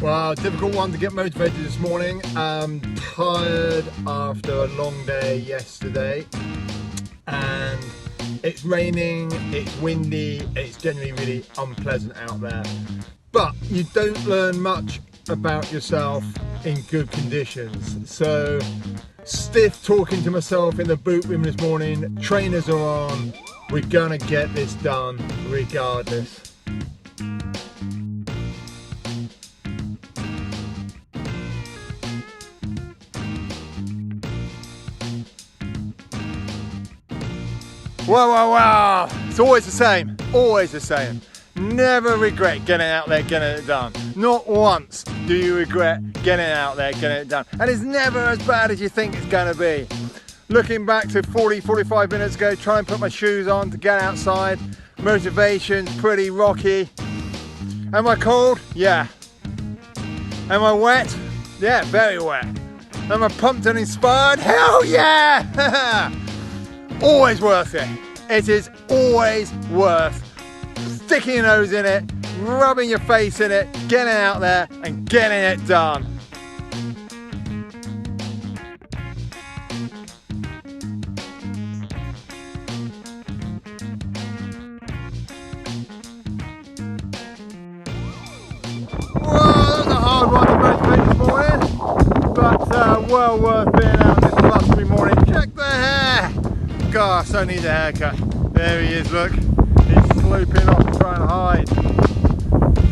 Wow, difficult one to get motivated this morning. Tired after a long day yesterday, and it's raining, it's windy, it's generally really unpleasant out there. But you don't learn much about yourself in good conditions. So stiff talking to myself in the boot room this morning, trainers are on, we're gonna get this done regardless. Wow, it's always the same, always the same. Never regret getting out there, getting it done. Not once do you regret getting out there, getting it done. And it's never as bad as you think it's going to be. Looking back to 45 minutes ago, trying to put my shoes on to get outside. Motivation's pretty rocky. Am I cold? Yeah. Am I wet? Yeah, very wet. Am I pumped and inspired? Hell yeah! Always worth it. It is always worth sticking your nose in it, rubbing your face in it, getting out there and getting it done. Whoa, that was a hard one to motivate this morning, but well worth being out this blustery morning. Check the hair. Gosh, I need a haircut. There he is, look. He's sloping off to try and hide.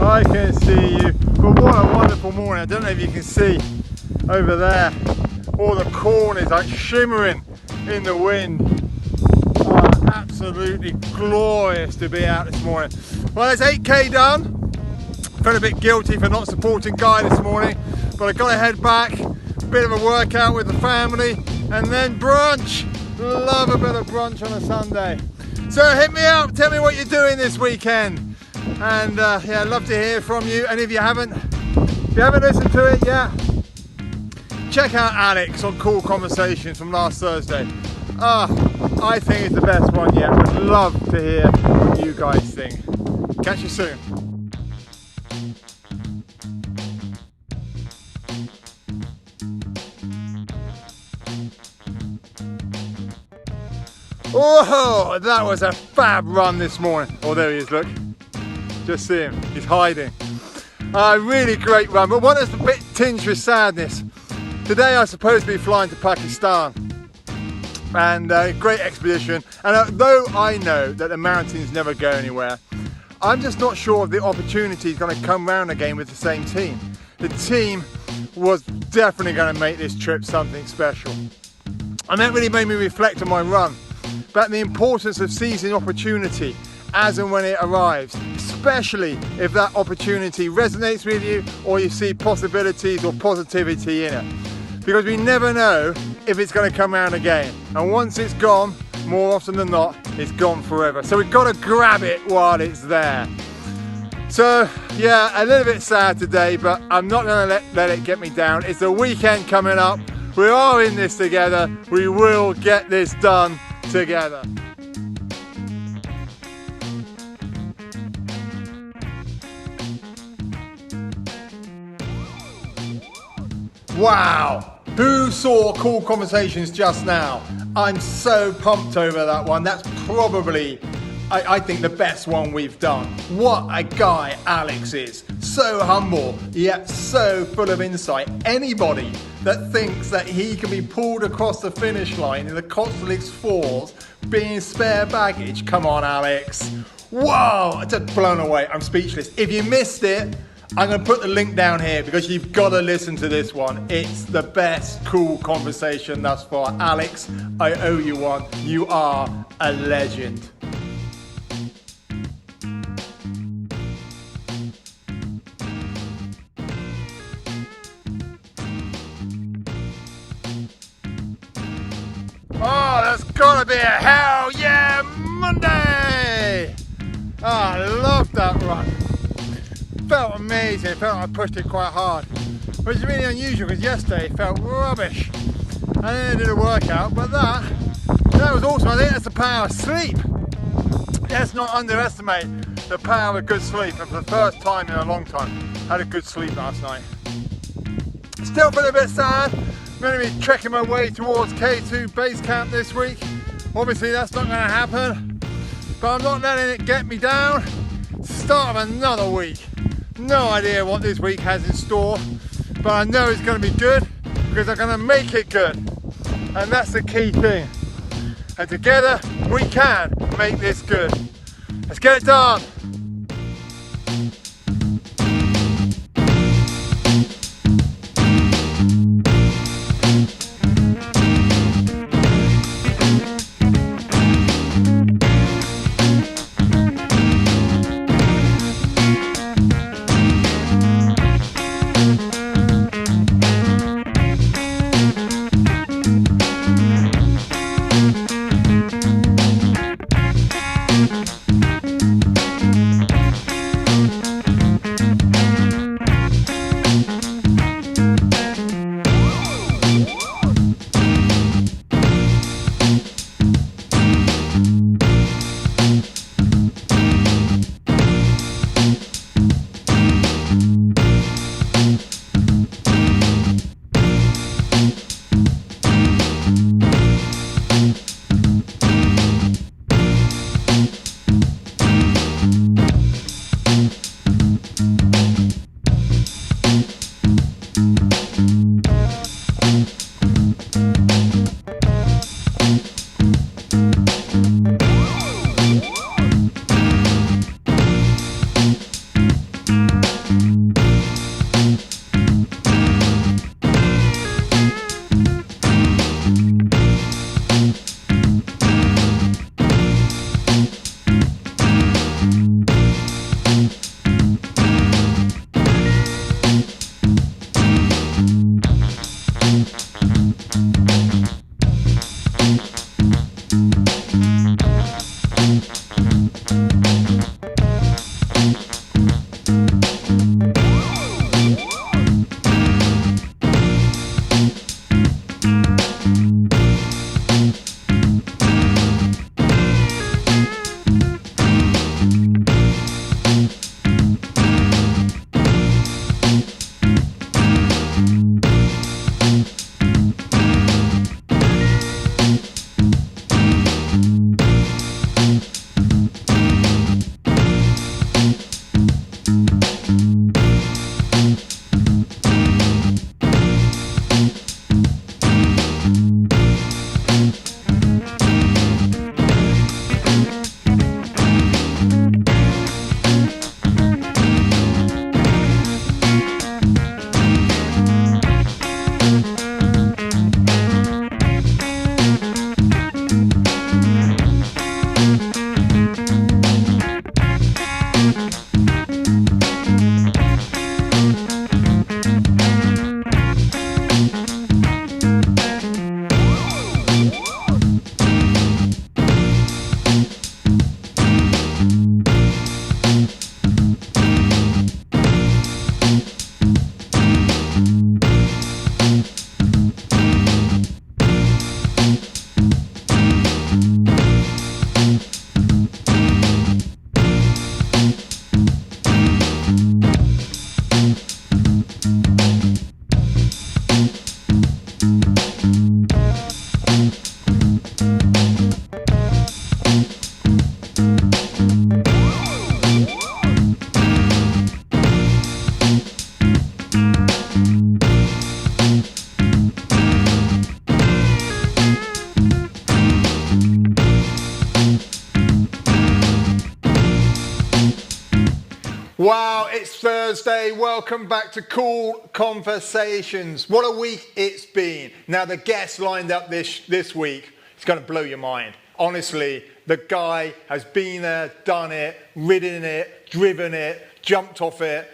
I can see you. But what a wonderful morning. I don't know if you can see over there. All the corn is like shimmering in the wind. Oh, absolutely glorious to be out this morning. Well, there's 8k done. Felt a bit guilty for not supporting Guy this morning, but I got to head back. Bit of a workout with the family and then brunch. Love a bit of brunch on a Sunday. So hit me up, tell me what you're doing this weekend. And yeah, I'd love to hear from you. And if you haven't listened to it yet, check out Alex on Cool Conversations from last Thursday. I think it's the best one yet. I'd love to hear what you guys think. Catch you soon. Oh, that was a fab run this morning. Oh, there he is, look. Just see him, he's hiding. Really great run, but one that's a bit tinged with sadness. Today I was supposed to be flying to Pakistan, and great expedition. And although I know that the mountains never go anywhere, I'm just not sure if the opportunity is going to come round again with the same team. The team was definitely going to make this trip something special. And that really made me reflect on my run. About the importance of seizing opportunity as and when it arrives, especially if that opportunity resonates with you or you see possibilities or positivity in it. Because we never know if it's going to come around again. And once it's gone, more often than not, it's gone forever. So we've got to grab it while it's there. So yeah, a little bit sad today, but I'm not going to let it get me down. It's the weekend coming up. We are in this together. We will get this done together. Wow, who saw Cool Conversations just now? I'm so pumped over that one. That's probably, I think, the best one we've done. What a guy Alex is. So humble, yet so full of insight. Anybody that thinks that he can be pulled across the finish line in the Cotswolds 4s being spare baggage, come on Alex. Whoa, I'm just blown away. I'm speechless. If you missed it, I'm going to put the link down here because you've got to listen to this one. It's the best cool conversation thus far. Alex, I owe you one. You are a legend. Oh, that's gotta be a hell yeah Monday! Oh, I love that run. Felt amazing. Felt like I pushed it quite hard, which is really unusual because yesterday it felt rubbish. And then I did a workout, but that was awesome. I think that's the power of sleep. Let's not underestimate the power of good sleep. And for the first time in a long time, had a good sleep last night. Still feeling a bit sad. I'm going to be trekking my way towards K2 base camp this week. Obviously that's not going to happen, but I'm not letting it get me down. Start of another week. No idea what this week has in store, but I know it's going to be good because I'm going to make it good. And that's the key thing. And together we can make this good. Let's get it done. Wow, it's Thursday. Welcome back to Cool Conversations. What a week it's been. Now, the guest lined up this week, it's going to blow your mind. Honestly, the guy has been there, done it, ridden it, driven it, jumped off it,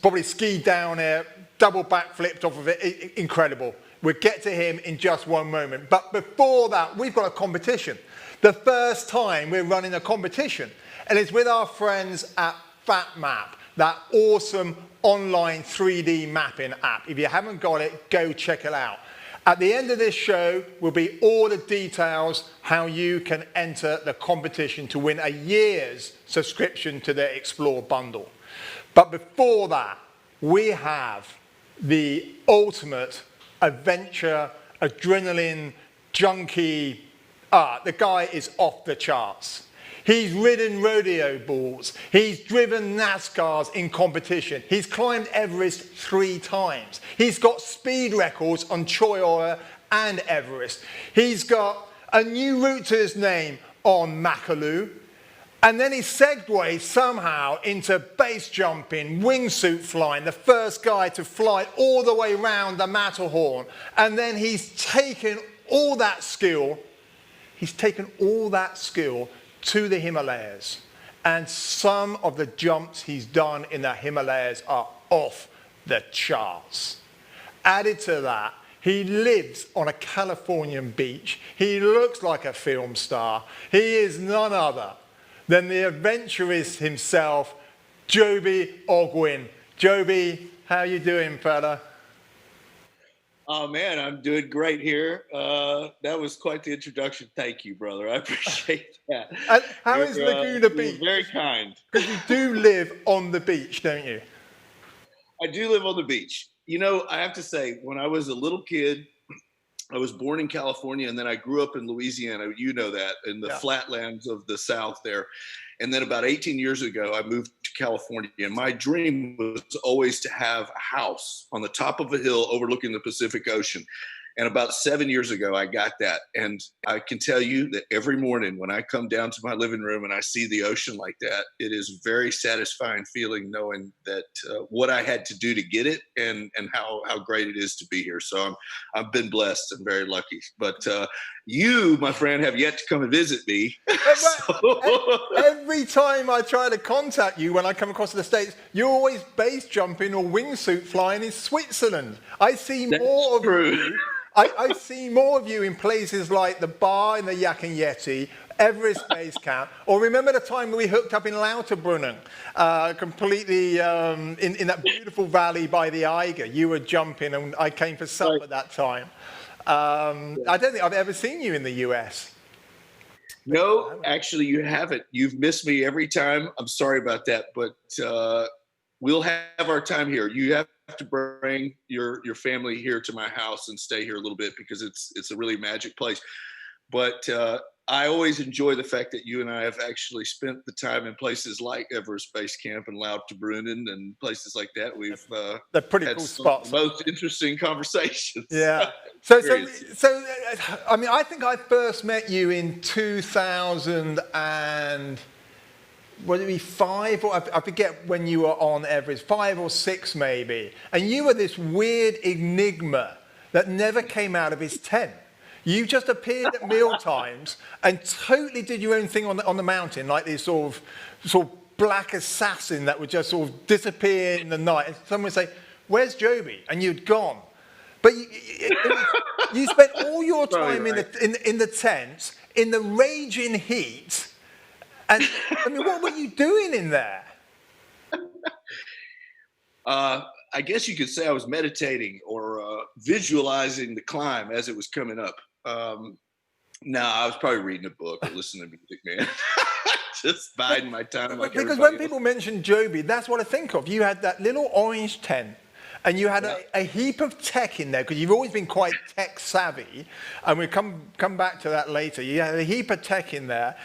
probably skied down it, double backflipped off of it. Incredible. We'll get to him in just one moment. But before that, we've got a competition. The first time we're running a competition. And it's with our friends at FatMap, that awesome online 3D mapping app. If you haven't got it, go check it out. At the end of this show will be all the details how you can enter the competition to win a year's subscription to the Explore bundle. But before that, we have the ultimate adventure, adrenaline junkie. The guy is off the charts. He's ridden rodeo bulls. He's driven NASCARs in competition. He's climbed Everest 3 times. He's got speed records on Choya and Everest. He's got a new route to his name on Makalu. And then he segued somehow into base jumping, wingsuit flying, the first guy to fly all the way around the Matterhorn. And then he's taken all that skill, to the Himalayas. And some of the jumps he's done in the Himalayas are off the charts. Added to that, he lives on a Californian beach. He looks like a film star. He is none other than the adventurist himself, Joby Ogwyn. Joby, how you doing, fella? Oh man, I'm doing great here. That was quite the introduction. Thank you, brother. I appreciate that. And how is Laguna Beach? You're very kind. Because you do live on the beach, don't you? I do live on the beach. You know, I have to say, when I was a little kid, I was born in California, and then I grew up in Louisiana. You know that, in the flatlands of the South there. And then about 18 years ago, I moved to California. And my dream was always to have a house on the top of a hill overlooking the Pacific Ocean. And about 7 years ago, I got that. And I can tell you that every morning when I come down to my living room and I see the ocean like that, it is a very satisfying feeling knowing that what I had to do to get it and how great it is to be here. So I've been blessed and very lucky. But you, my friend, have yet to come and visit me. Every time I try to contact you when I come across the States, you're always base jumping or wingsuit flying in Switzerland. I see more of you. I see more of you in places like the bar in the Yak and Yeti, Everest Base Camp, or remember the time we hooked up in Lauterbrunnen, completely in that beautiful valley by the Eiger. You were jumping and I came for supper at that time. I don't think I've ever seen you in the US. No, actually you haven't. You've missed me every time. I'm sorry about that, but we'll have our time here. You have to bring your family here to my house and stay here a little bit because it's a really magic place. But I always enjoy the fact that you and I have actually spent the time in places like Everest Base Camp and Lauterbrunnen and places like that. We've they're pretty cool spots. Most interesting conversations. Yeah. So I mean, I think I first met you in 2000 and would it be 5 or I forget when you were on Everest, 5 or 6 maybe, and you were this weird enigma that never came out of his tent. You just appeared at meal times and totally did your own thing on the mountain, like this sort of black assassin that would just sort of disappear in the night. And someone would say, "Where's Joby?" And you'd gone. But you spent all your time in the tent, in the raging heat. And I mean, what were you doing in there? I guess you could say I was meditating or visualizing the climb as it was coming up. No, I was probably reading a book or listening to music, man. Just biding my time. Like because when people mention Joby, that's what I think of. You had that little orange tent. And you had a heap of tech in there, because you've always been quite tech savvy, and we'll come back to that later. You had a heap of tech in there,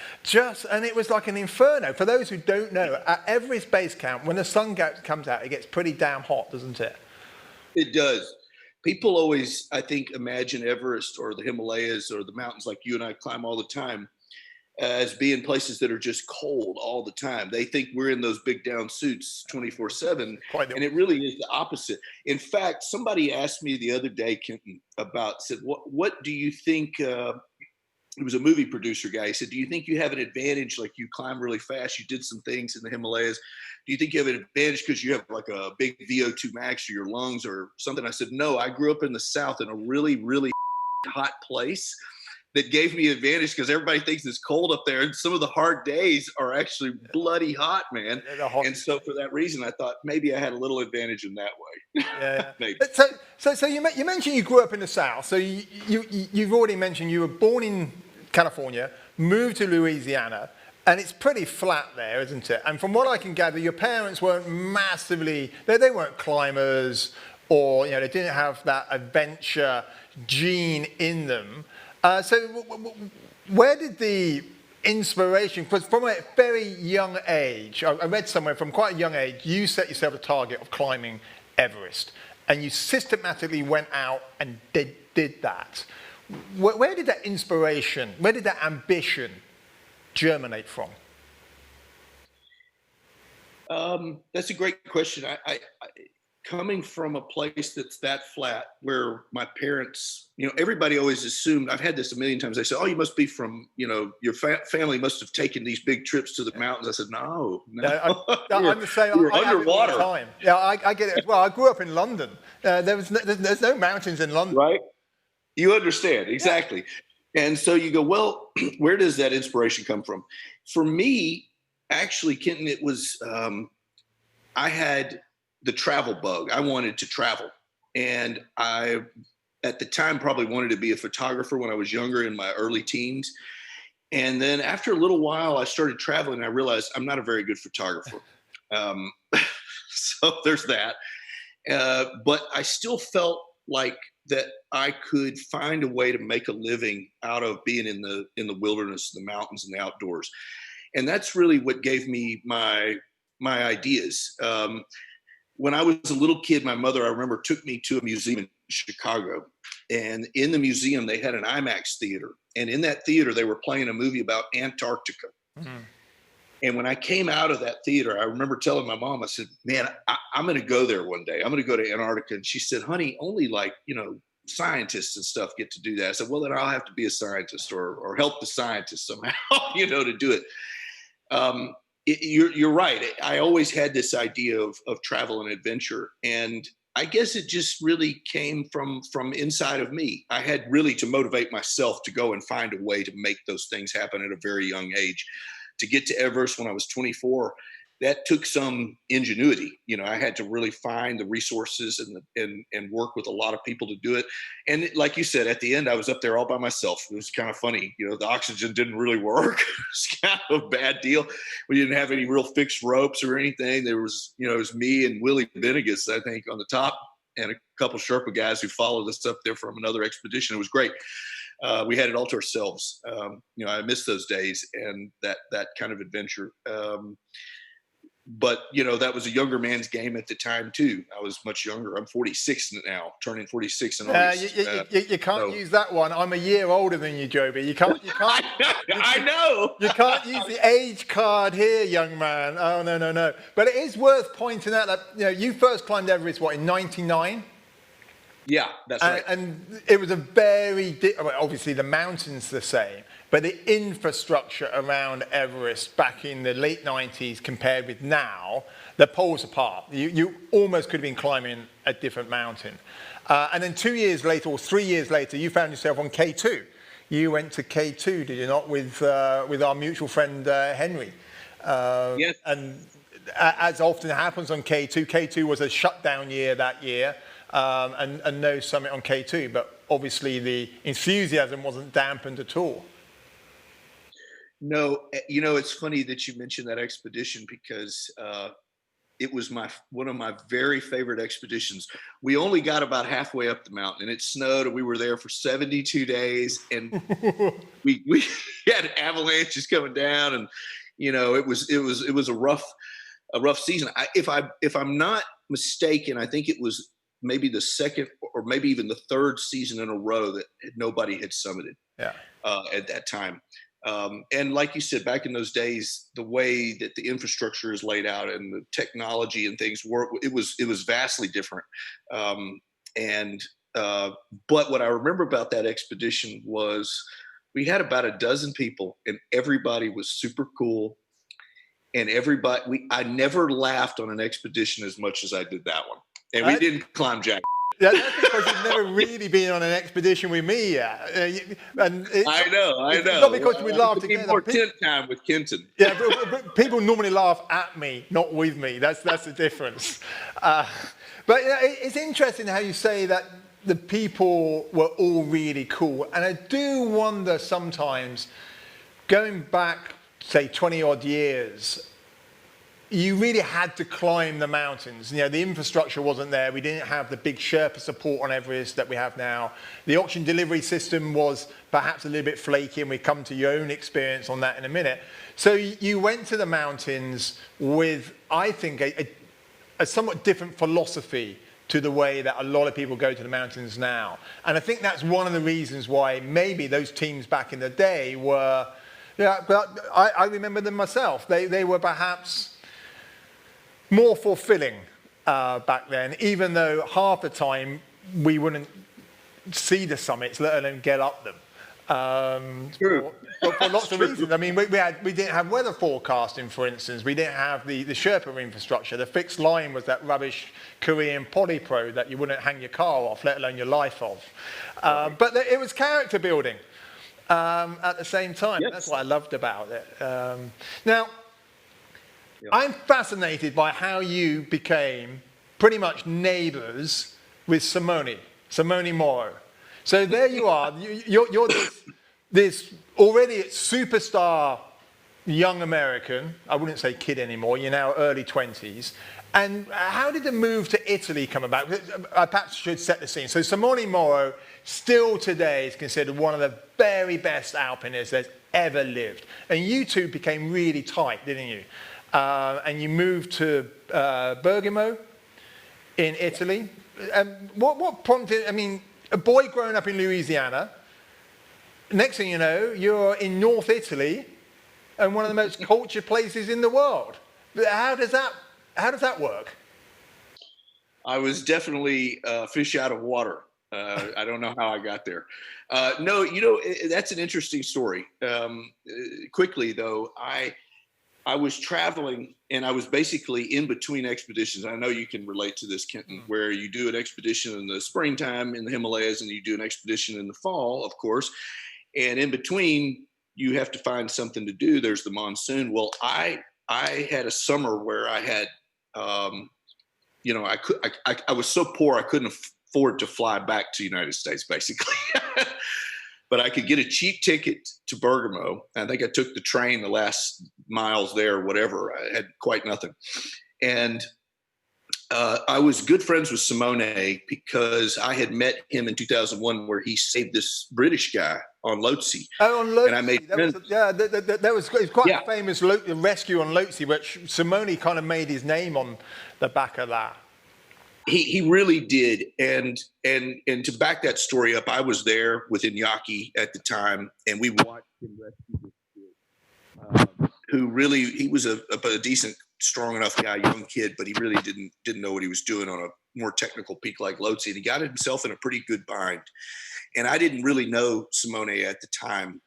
and it was like an inferno. For those who don't know, at Everest Base Camp, when the sun comes out, it gets pretty damn hot, doesn't it? It does. People always, I think, imagine Everest or the Himalayas or the mountains like you and I climb all the time as being places that are just cold all the time. They think we're in those big down suits 24/7, and it really is the opposite. In fact, somebody asked me the other day, Kenton, said, what do you think? It was a movie producer guy. He said, do you think you have an advantage? Like, you climb really fast, you did some things in the Himalayas. Do you think you have an advantage because you have like a big VO2 max or your lungs or something? I said, no, I grew up in the South in a really, really hot place that gave me advantage because everybody thinks it's cold up there. And some of the hard days are actually bloody hot, man. And so for that reason, I thought maybe I had a little advantage in that way. Yeah. Maybe. So you mentioned you grew up in the South. So you've already mentioned you were born in California, moved to Louisiana, and it's pretty flat there, isn't it? And from what I can gather, your parents weren't massively, they weren't climbers, or they didn't have that adventure gene in them. So where did the inspiration, because from a very young age, I read somewhere from quite a young age, you set yourself a target of climbing Everest, and you systematically went out and did that. Where did that inspiration, where did that ambition germinate from? That's a great question. I coming from a place that's that flat, where my parents, everybody always assumed, I've had this a million times. They say, oh, you must be from, your family must have taken these big trips to the mountains. I said, no. I'm the same. We're underwater. Time. Yeah, I get it as well. I grew up in London. There's no mountains in London. Right. You understand. Exactly. Yeah. And so you go, well, where does that inspiration come from? For me, actually, Kenton, it was, I had the travel bug. I wanted to travel. And I, at the time, probably wanted to be a photographer when I was younger, in my early teens. And then after a little while, I started traveling, and I realized I'm not a very good photographer. So there's that. But I still felt like that I could find a way to make a living out of being in the wilderness, the mountains, and the outdoors. And that's really what gave me my ideas. When I was a little kid, my mother, I remember, took me to a museum in Chicago. And in the museum, they had an IMAX theater. And in that theater, they were playing a movie about Antarctica. Mm-hmm. And when I came out of that theater, I remember telling my mom, I said, man, I'm going to go there one day. I'm going to go to Antarctica. And she said, honey, only scientists and stuff get to do that. I said, well, then I'll have to be a scientist or help the scientists somehow, to do it. You're right. I always had this idea of travel and adventure. And I guess it just really came from inside of me. I had really to motivate myself to go and find a way to make those things happen at a very young age. To get to Everest when I was 24, that took some ingenuity. I had to really find the resources and work with a lot of people to do it. And like you said, at the end, I was up there all by myself. It was kind of funny. The oxygen didn't really work. It was kind of a bad deal. We didn't have any real fixed ropes or anything. There was, it was me and Willie Venegas, I think, on the top, and a couple Sherpa guys who followed us up there from another expedition. It was great. We had it all to ourselves. I miss those days and that kind of adventure. But, that was a younger man's game at the time, too. I was much younger. I'm 46 now, turning 46 in August. You can't use that one. I'm a year older than you, Joby. You can't. I know. You can't use the age card here, young man. Oh, no. But it is worth pointing out that, you first climbed Everest, in 99? Yeah, that's right. And it was a very, obviously the mountain's the same, but the infrastructure around Everest back in the late 90s compared with now, they're poles apart. You almost could have been climbing a different mountain. And then 2 years later, or 3 years later, you found yourself on K2. You went to K2, did you not, with our mutual friend Henry? Yes. And as often happens on K2, K2 was a shutdown year that year. And no summit on K2, but obviously the enthusiasm wasn't dampened at all. No, it's funny that you mentioned that expedition because it was one of my very favorite expeditions. We only got about halfway up the mountain, and it snowed, and we were there for 72 days, and we had avalanches coming down, and it was a rough season. If I'm not mistaken, I think it was maybe the second or maybe even the third season in a row that nobody had summited at that time. And like you said, back in those days, the way that the infrastructure is laid out and the technology and things work, it was vastly different. And but what I remember about that expedition was we had about a dozen people, and everybody was super cool. And I never laughed on an expedition as much as I did that one. And we didn't climb jack. That's because you've never really been on an expedition with me yet. And I know. It's not because we laugh together. More tent time with Kenton. Yeah, but people normally laugh at me, not with me. That's the difference. But it's interesting how you say that the people were all really cool. And I do wonder sometimes, going back, say, 20 odd years, you really had to climb the mountains. You know, the infrastructure wasn't there. We didn't have the big Sherpa support on Everest that we have now. The oxygen delivery system was perhaps a little bit flaky, and we come to your own experience on that in a minute. So you went to the mountains with, I think, a somewhat different philosophy to the way that a lot of people go to the mountains now. And I think that's one of the reasons why maybe those teams back in the day were, but I remember them myself. They were perhaps more fulfilling back then, even though half the time we wouldn't see the summits, let alone get up them. For lots of reasons. I mean, we didn't have weather forecasting, for instance. We didn't have the Sherpa infrastructure. The fixed line was that rubbish Korean polypro that you wouldn't hang your car off, let alone your life off. But it was character building at the same time. Yes. That's what I loved about it. Now, yep. I'm fascinated by how you became pretty much neighbors with Simone Morrow. So there you are. You're this already superstar young American. I wouldn't say kid anymore. You're now early 20s. And how did the move to Italy come about? I perhaps should set the scene. So Simone Morrow still today is considered one of the very best alpinists that's ever lived. And you two became really tight, didn't you? And you moved to Bergamo in Italy. What prompted, I mean, a boy growing up in Louisiana, next thing you know, you're in North Italy and one of the most cultured places in the world. How does that work? I was definitely fish out of water. I don't know how I got there. No, that's an interesting story. Quickly, though, I was traveling, and I was basically in between expeditions. I know you can relate to this, Kenton, where you do an expedition in the springtime in the Himalayas, and you do an expedition in the fall, of course. And in between, you have to find something to do. There's the monsoon. Well, I had a summer where I had, I was so poor I couldn't afford to fly back to the United States, basically. But I could get a cheap ticket to Bergamo. I think I took the train the last miles there, whatever. I had quite nothing. And I was good friends with Simone because I had met him in 2001 where he saved this British guy on Lhotse. Oh, on Lhotse. And I made friends. That was quite a famous rescue on Lhotse, which Simone kind of made his name on the back of that. He really did, and to back that story up, I was there with Iñaki at the time, and we watched him rescue this kid, who really, he was a decent, strong enough guy, young kid, but he really didn't know what he was doing on a more technical peak like Lhotse, and he got himself in a pretty good bind. And I didn't really know Simone at the time,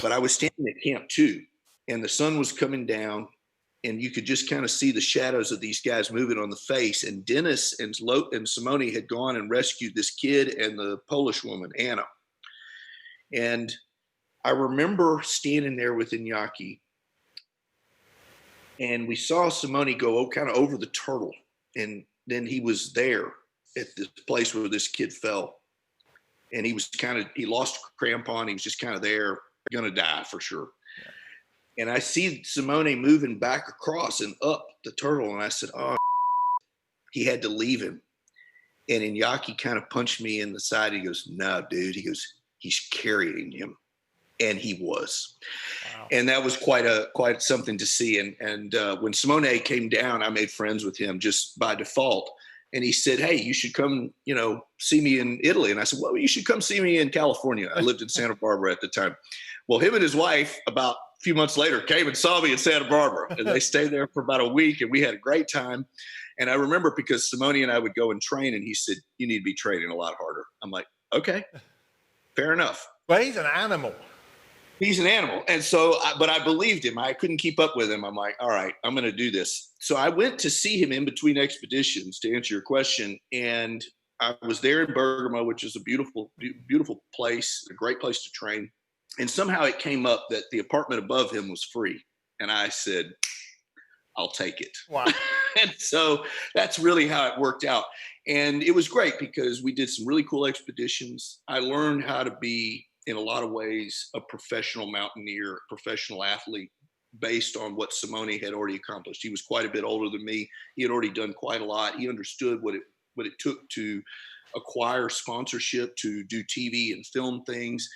but I was standing at Camp 2, and the sun was coming down, and you could just kind of see the shadows of these guys moving on the face. And Dennis and Simone had gone and rescued this kid and the Polish woman, Anna. And I remember standing there with Iñaki, and we saw Simone go kind of over the turtle. And then he was there at this place where this kid fell. And he lost a crampon. He was just kind of there, going to die for sure. And I see Simone moving back across and up the turtle. And I said, oh, he had to leave him. And Iñaki kind of punched me in the side. He goes, no, dude. He goes, he's carrying him. And he was. Wow. And that was quite something to see. And when Simone came down, I made friends with him just by default. And he said, hey, you should come, see me in Italy. And I said, well, you should come see me in California. I lived in Santa Barbara at the time. Well, him and his wife, about a few months later, came and saw me in Santa Barbara. And they stayed there for about a week, and we had a great time. And I remember because Simone and I would go and train, and he said, you need to be training a lot harder. I'm like, okay, fair enough. Well, he's an animal. He's an animal. And so, but I believed him. I couldn't keep up with him. I'm like, all right, I'm going to do this. So I went to see him in between expeditions, to answer your question. And I was there in Bergamo, which is a beautiful, beautiful place, a great place to train. And somehow it came up that the apartment above him was free. And I said, I'll take it. Wow. And so that's really how it worked out. And it was great because we did some really cool expeditions. I learned how to be, in a lot of ways, a professional mountaineer, professional athlete, based on what Simone had already accomplished. He was quite a bit older than me. He had already done quite a lot. He understood what it took to acquire sponsorship, to do TV and film things.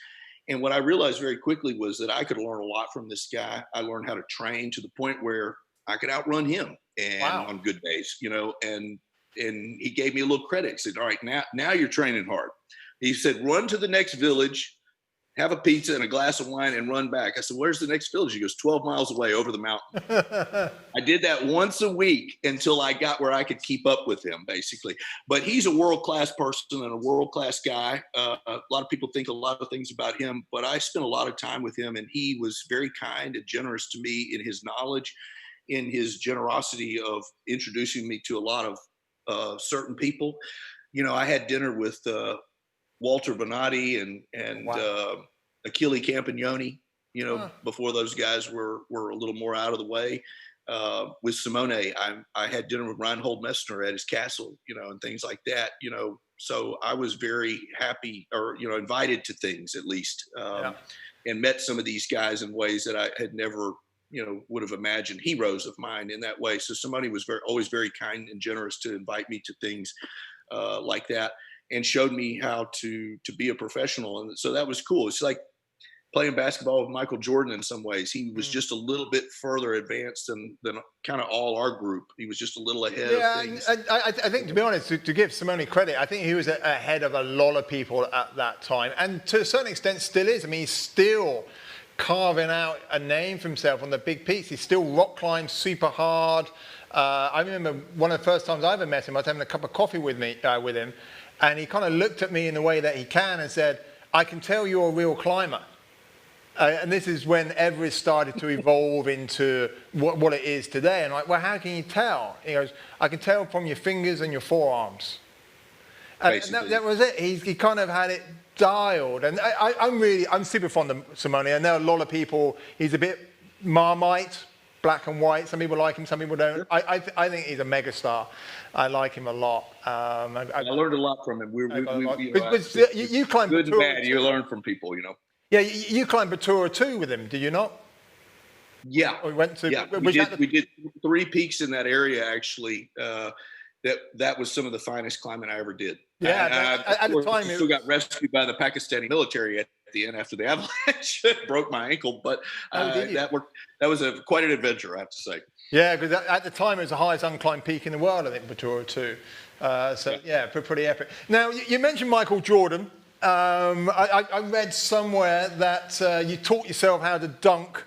And what I realized very quickly was that I could learn a lot from this guy. I learned how to train to the point where I could outrun him, and wow. on good days, and he gave me a little credit. He said, all right, now you're training hard. He said, run to the next village, have a pizza and a glass of wine, and run back. I said, where's the next village? He goes, 12 miles away over the mountain. I did that once a week until I got where I could keep up with him, basically. But he's a world-class person and a world-class guy. A lot of people think a lot of things about him, but I spent a lot of time with him, and he was very kind and generous to me in his knowledge, in his generosity of introducing me to a lot of certain people. I had dinner with Walter Bonatti and wow. Achille Campagnoni, before those guys were a little more out of the way. With Simone, I had dinner with Reinhold Messner at his castle, and things like that, so I was very happy, or, invited to things at least, and met some of these guys in ways that I had never, would have imagined, heroes of mine in that way. So Simone was always very kind and generous to invite me to things like that, and showed me how to be a professional. And so that was cool. It's like playing basketball with Michael Jordan in some ways. He was just a little bit further advanced than kind of all our group. He was just a little ahead of things. I think, to be honest, to give Simone credit, I think he was ahead of a lot of people at that time. And to a certain extent still is. I mean, he's still carving out a name for himself on the big peaks. He still rock climbs super hard. I remember one of the first times I ever met him, I was having a cup of coffee with him, and he kind of looked at me in the way that he can and said, I can tell you're a real climber. And this is when Everest started to evolve into what it is today. And I'm like, well, how can you tell? He goes, I can tell from your fingers and your forearms. And that was it. He kind of had it dialed. And I'm super fond of Simone. I know a lot of people, he's a bit Marmite, black and white. Some people like him, some people don't. I think he's a megastar. I like him a lot. I learned a lot from him. You climbed good and bad. You learn from people, Yeah, you climbed Batura too with him, did you not? Yeah. We went to. Yeah, we did 3 peaks in that area actually. That was some of the finest climbing I ever did. Yeah, at the time, still got rescued by the Pakistani military at the end after the avalanche. Broke my ankle, but that was quite an adventure, I have to say. Yeah, because at the time it was the highest unclimbed peak in the world, I think, Batura too. Pretty epic. Now you mentioned Michael Jordan. I read somewhere that you taught yourself how to dunk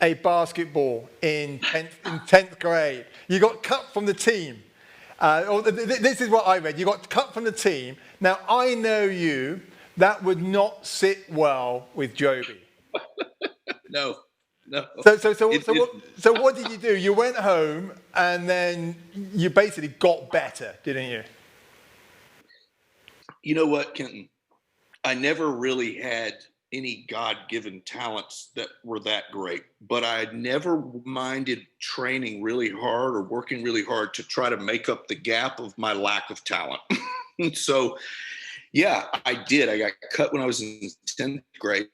a basketball in 10th grade. You got cut from the team. This is what I read. You got cut from the team. Now, I know you. That would not sit well with Joby. No. So what did you do? You went home and then you basically got better, didn't you? You know what, Kenton? I never really had any God-given talents that were that great, but I never minded training really hard or working really hard to try to make up the gap of my lack of talent. So, yeah, I did. I got cut when I was in 10th grade.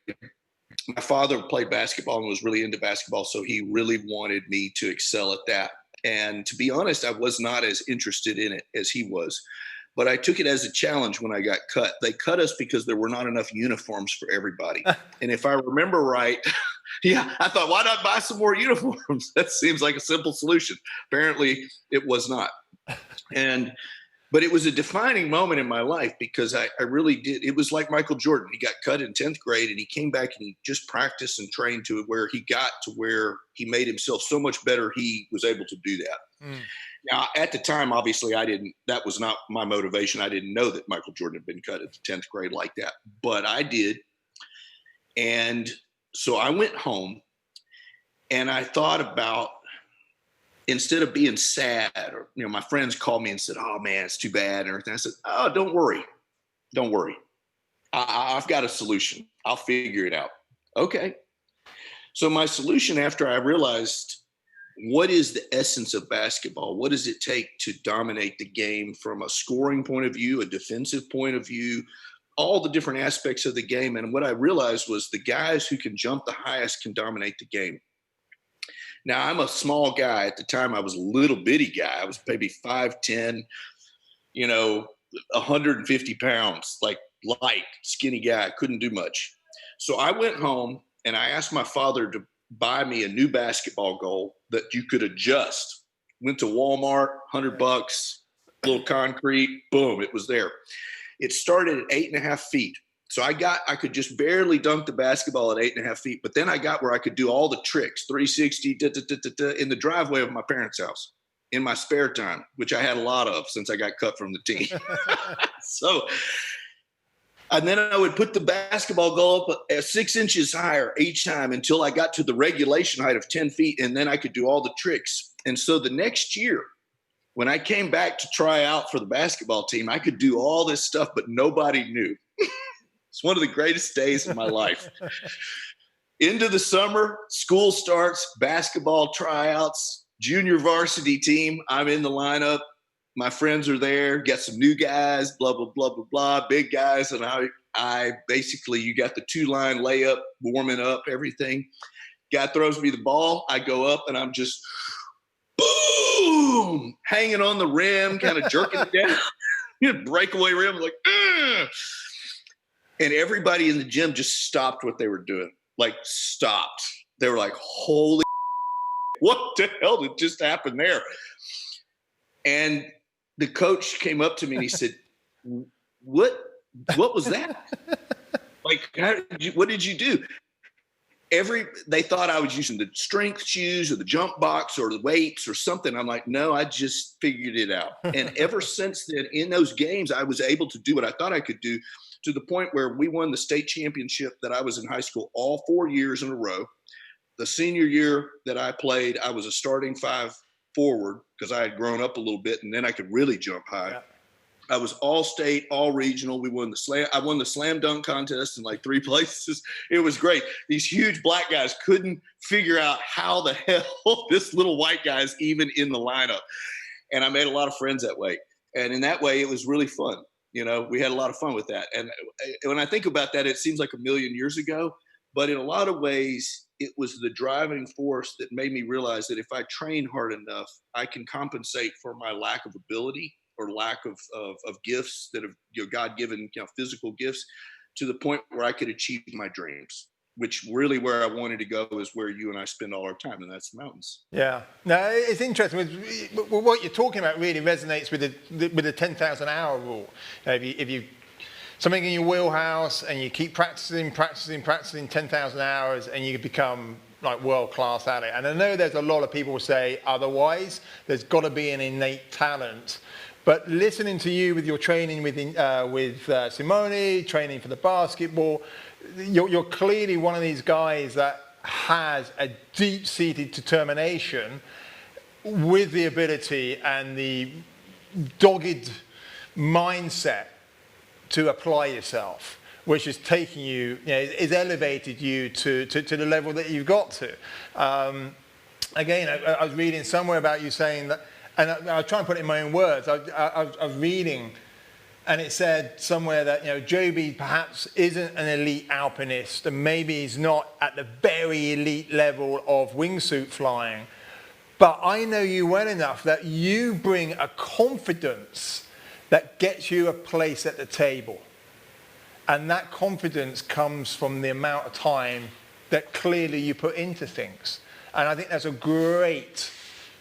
My father played basketball and was really into basketball, so he really wanted me to excel at that. And to be honest, I was not as interested in it as he was. But I took it as a challenge when I got cut. They cut us because there were not enough uniforms for everybody. And if I remember right, I thought, why not buy some more uniforms? That seems like a simple solution. Apparently, it was not. And But it was a defining moment in my life because I really did. It was like Michael Jordan. He got cut in 10th grade and he came back and he just practiced and trained to where he got to where he made himself so much better. He was able to do that. Mm. Now, at the time, obviously, that was not my motivation. I didn't know that Michael Jordan had been cut at the 10th grade like that, but I did. And so I went home and I thought about, instead of being sad, or, my friends called me and said, "Oh man, it's too bad," and everything. I said, "Oh, don't worry. I've got a solution. I'll figure it out." Okay. So my solution, after I realized what is the essence of basketball, what does it take to dominate the game from a scoring point of view, a defensive point of view, all the different aspects of the game. And what I realized was the guys who can jump the highest can dominate the game. Now, I'm a small guy. At the time, I was a little bitty guy. I was maybe 5'10", 150 pounds, like light, skinny guy. Couldn't do much. So I went home and I asked my father to buy me a new basketball goal that you could adjust. Went to Walmart, $100, little concrete, boom, it was there. It started at 8.5 feet. So I could just barely dunk the basketball at 8.5 feet, but then I got where I could do all the tricks, 360, in the driveway of my parents' house in my spare time, which I had a lot of since I got cut from the team. And then I would put the basketball goal up 6 inches higher each time until I got to the regulation height of 10 feet, and then I could do all the tricks. And so the next year, when I came back to try out for the basketball team, I could do all this stuff, but nobody knew. It's one of the greatest days of my life. Into the summer, school starts, basketball tryouts, junior varsity team. I'm in the lineup. My friends are there, got some new guys, blah, blah, blah, blah, blah, big guys. And I basically, you got the 2-line layup, warming up, everything. Guy throws me the ball. I go up and I'm just, boom, hanging on the rim, kind of jerking it down. Breakaway rim, like, ugh. And everybody in the gym just stopped what they were doing. Like, stopped. They were like, holy, what the hell did just happen there? And the coach came up to me and he said, what was that? Like, what did you do? They thought I was using the strength shoes or the jump box or the weights or something. I'm like, no, I just figured it out. And ever since then, in those games, I was able to do what I thought I could do, to the point where we won the state championship that I was in high school all 4 years in a row. The senior year that I played, I was a starting 5 forward because I had grown up a little bit, and then I could really jump high. Yeah. I was all state, all regional. I won the slam dunk contest in like 3 places. It was great. These huge black guys couldn't figure out how the hell this little white guy is even in the lineup. And I made a lot of friends that way. And in that way, it was really fun. We had a lot of fun with that. And when I think about that, it seems like a million years ago, but in a lot of ways, it was the driving force that made me realize that if I train hard enough, I can compensate for my lack of ability or lack of gifts that have God-given physical gifts, to the point where I could achieve my dreams, which really where I wanted to go is where you and I spend all our time, and that's the mountains. Yeah. No, it's interesting. What you're talking about really resonates with the 10,000 hour rule. If you something in your wheelhouse and you keep practicing 10,000 hours, and you become like world class at it. And I know there's a lot of people who say otherwise. There's got to be an innate talent. But listening to you with your training with Simone, training for the basketball, you're clearly one of these guys that has a deep-seated determination with the ability and the dogged mindset to apply yourself, which is taking you, is elevated you to the level that you've got to. Again, I was reading somewhere about you saying that, and I'll try and put it in my own words. I was reading, and it said somewhere that Joby perhaps isn't an elite alpinist, and maybe he's not at the very elite level of wingsuit flying. But I know you well enough that you bring a confidence that gets you a place at the table, and that confidence comes from the amount of time that clearly you put into things. And I think that's a great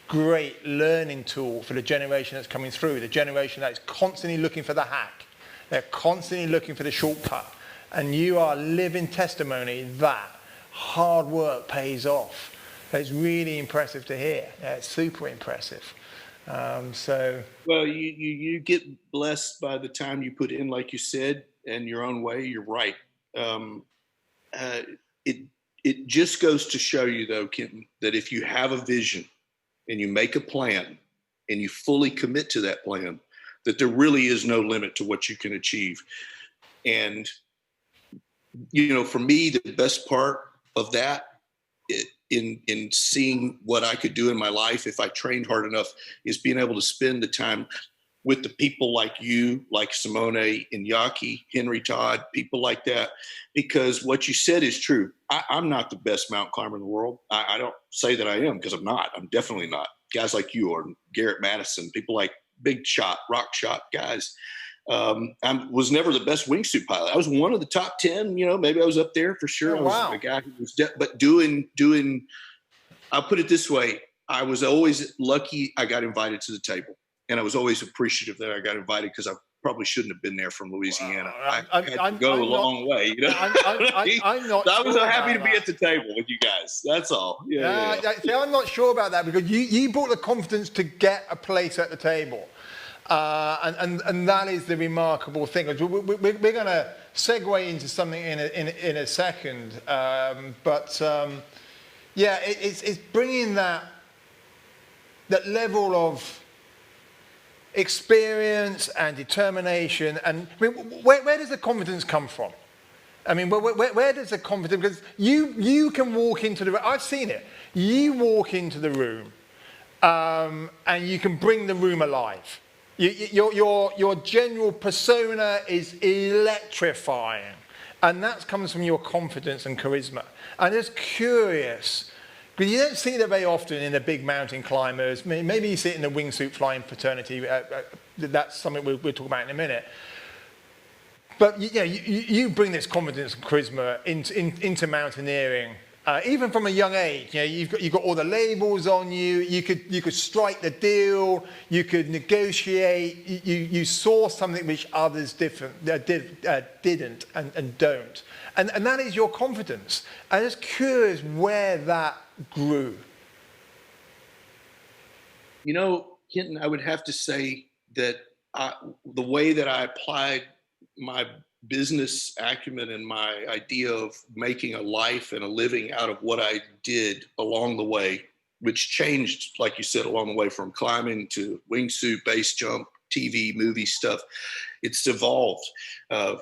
great learning tool for the generation that's coming through, the generation that is constantly looking for the hack. They're constantly looking for the shortcut. And you are living testimony that hard work pays off. It's really impressive to hear. It's super impressive. Well, you get blessed by the time you put in, like you said, in your own way. You're right. It just goes to show you, though, Kenton, that if you have a vision and you make a plan and you fully commit to that plan, that there really is no limit to what you can achieve. And, you know, for me, the best part of that in seeing what I could do in my life if I trained hard enough is being able to spend the time with the people like you, like Simone and Yaki, Henry Todd, people like that, because what you said is true. I'm not the best mountain climber in the world. I don't say that I am, because I'm not. I'm definitely not. Guys like you or Garrett Madison, people like big shot, rock shot guys. I was never the best wingsuit pilot. I was one of the top 10, you know, maybe I was up there for sure. Oh, wow. I was a guy who was, but doing, I'll put it this way. I was always lucky I got invited to the table, and I was always appreciative that I got invited, because I probably shouldn't have been there from Louisiana. Wow. I had to go a long way, you know. I'm not. I was sure happy to about be at the table with you guys. That's all. Yeah. See, I'm not sure about that, because you brought the confidence to get a place at the table. And that is the remarkable thing. We're going to segue into something in a second, it's bringing that level of experience and determination. And I mean, where does the confidence come from? I mean, where does the confidence? Because you can walk into the room. I've seen it. You walk into the room, and you can bring the room alive. Your general persona is electrifying, and that comes from your confidence and charisma. And it's curious, because you don't see that very often in the big mountain climbers. Maybe you see it in the wingsuit flying fraternity. That's something we'll talk about in a minute. But you bring this confidence and charisma into mountaineering. Even from a young age, you've got all the labels on you. You could strike the deal. You could negotiate. You saw something which others didn't and don't, and that is your confidence. I'm just curious where that grew. You know, Kenton, I would have to say that the way that I applied my business acumen and my idea of making a life and a living out of what I did along the way, which changed, like you said, along the way from climbing to wingsuit, base jump, TV, movie stuff. It's evolved.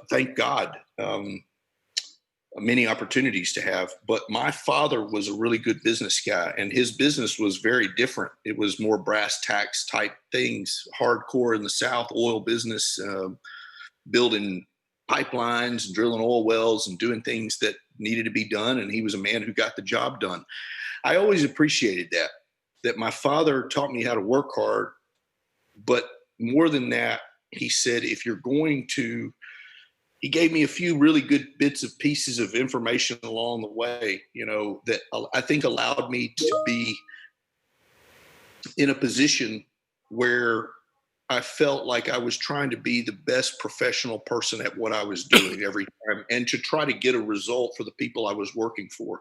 Thank God. Many opportunities to have. But my father was a really good business guy, and his business was very different. It was more brass tacks type things, hardcore in the South, oil business, building pipelines and drilling oil wells and doing things that needed to be done. And he was a man who got the job done. I always appreciated that my father taught me how to work hard. But more than that, he said, if you're going to, he gave me a few really good bits of pieces of information along the way, that I think allowed me to be in a position where I felt like I was trying to be the best professional person at what I was doing every time, and to try to get a result for the people I was working for,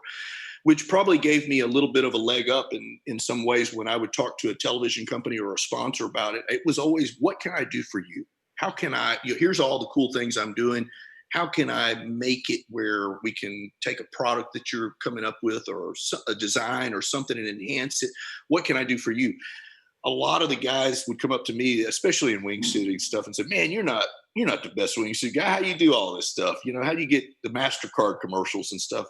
which probably gave me a little bit of a leg up in some ways. When I would talk to a television company or a sponsor about it, it was always, what can I do for you? How can I, here's all the cool things I'm doing. How can I make it where we can take a product that you're coming up with, or a design or something, and enhance it? What can I do for you? A lot of the guys would come up to me, especially in wingsuiting stuff, and say, man, you're not the best wingsuit guy. How do you do all this stuff? How do you get the MasterCard commercials and stuff?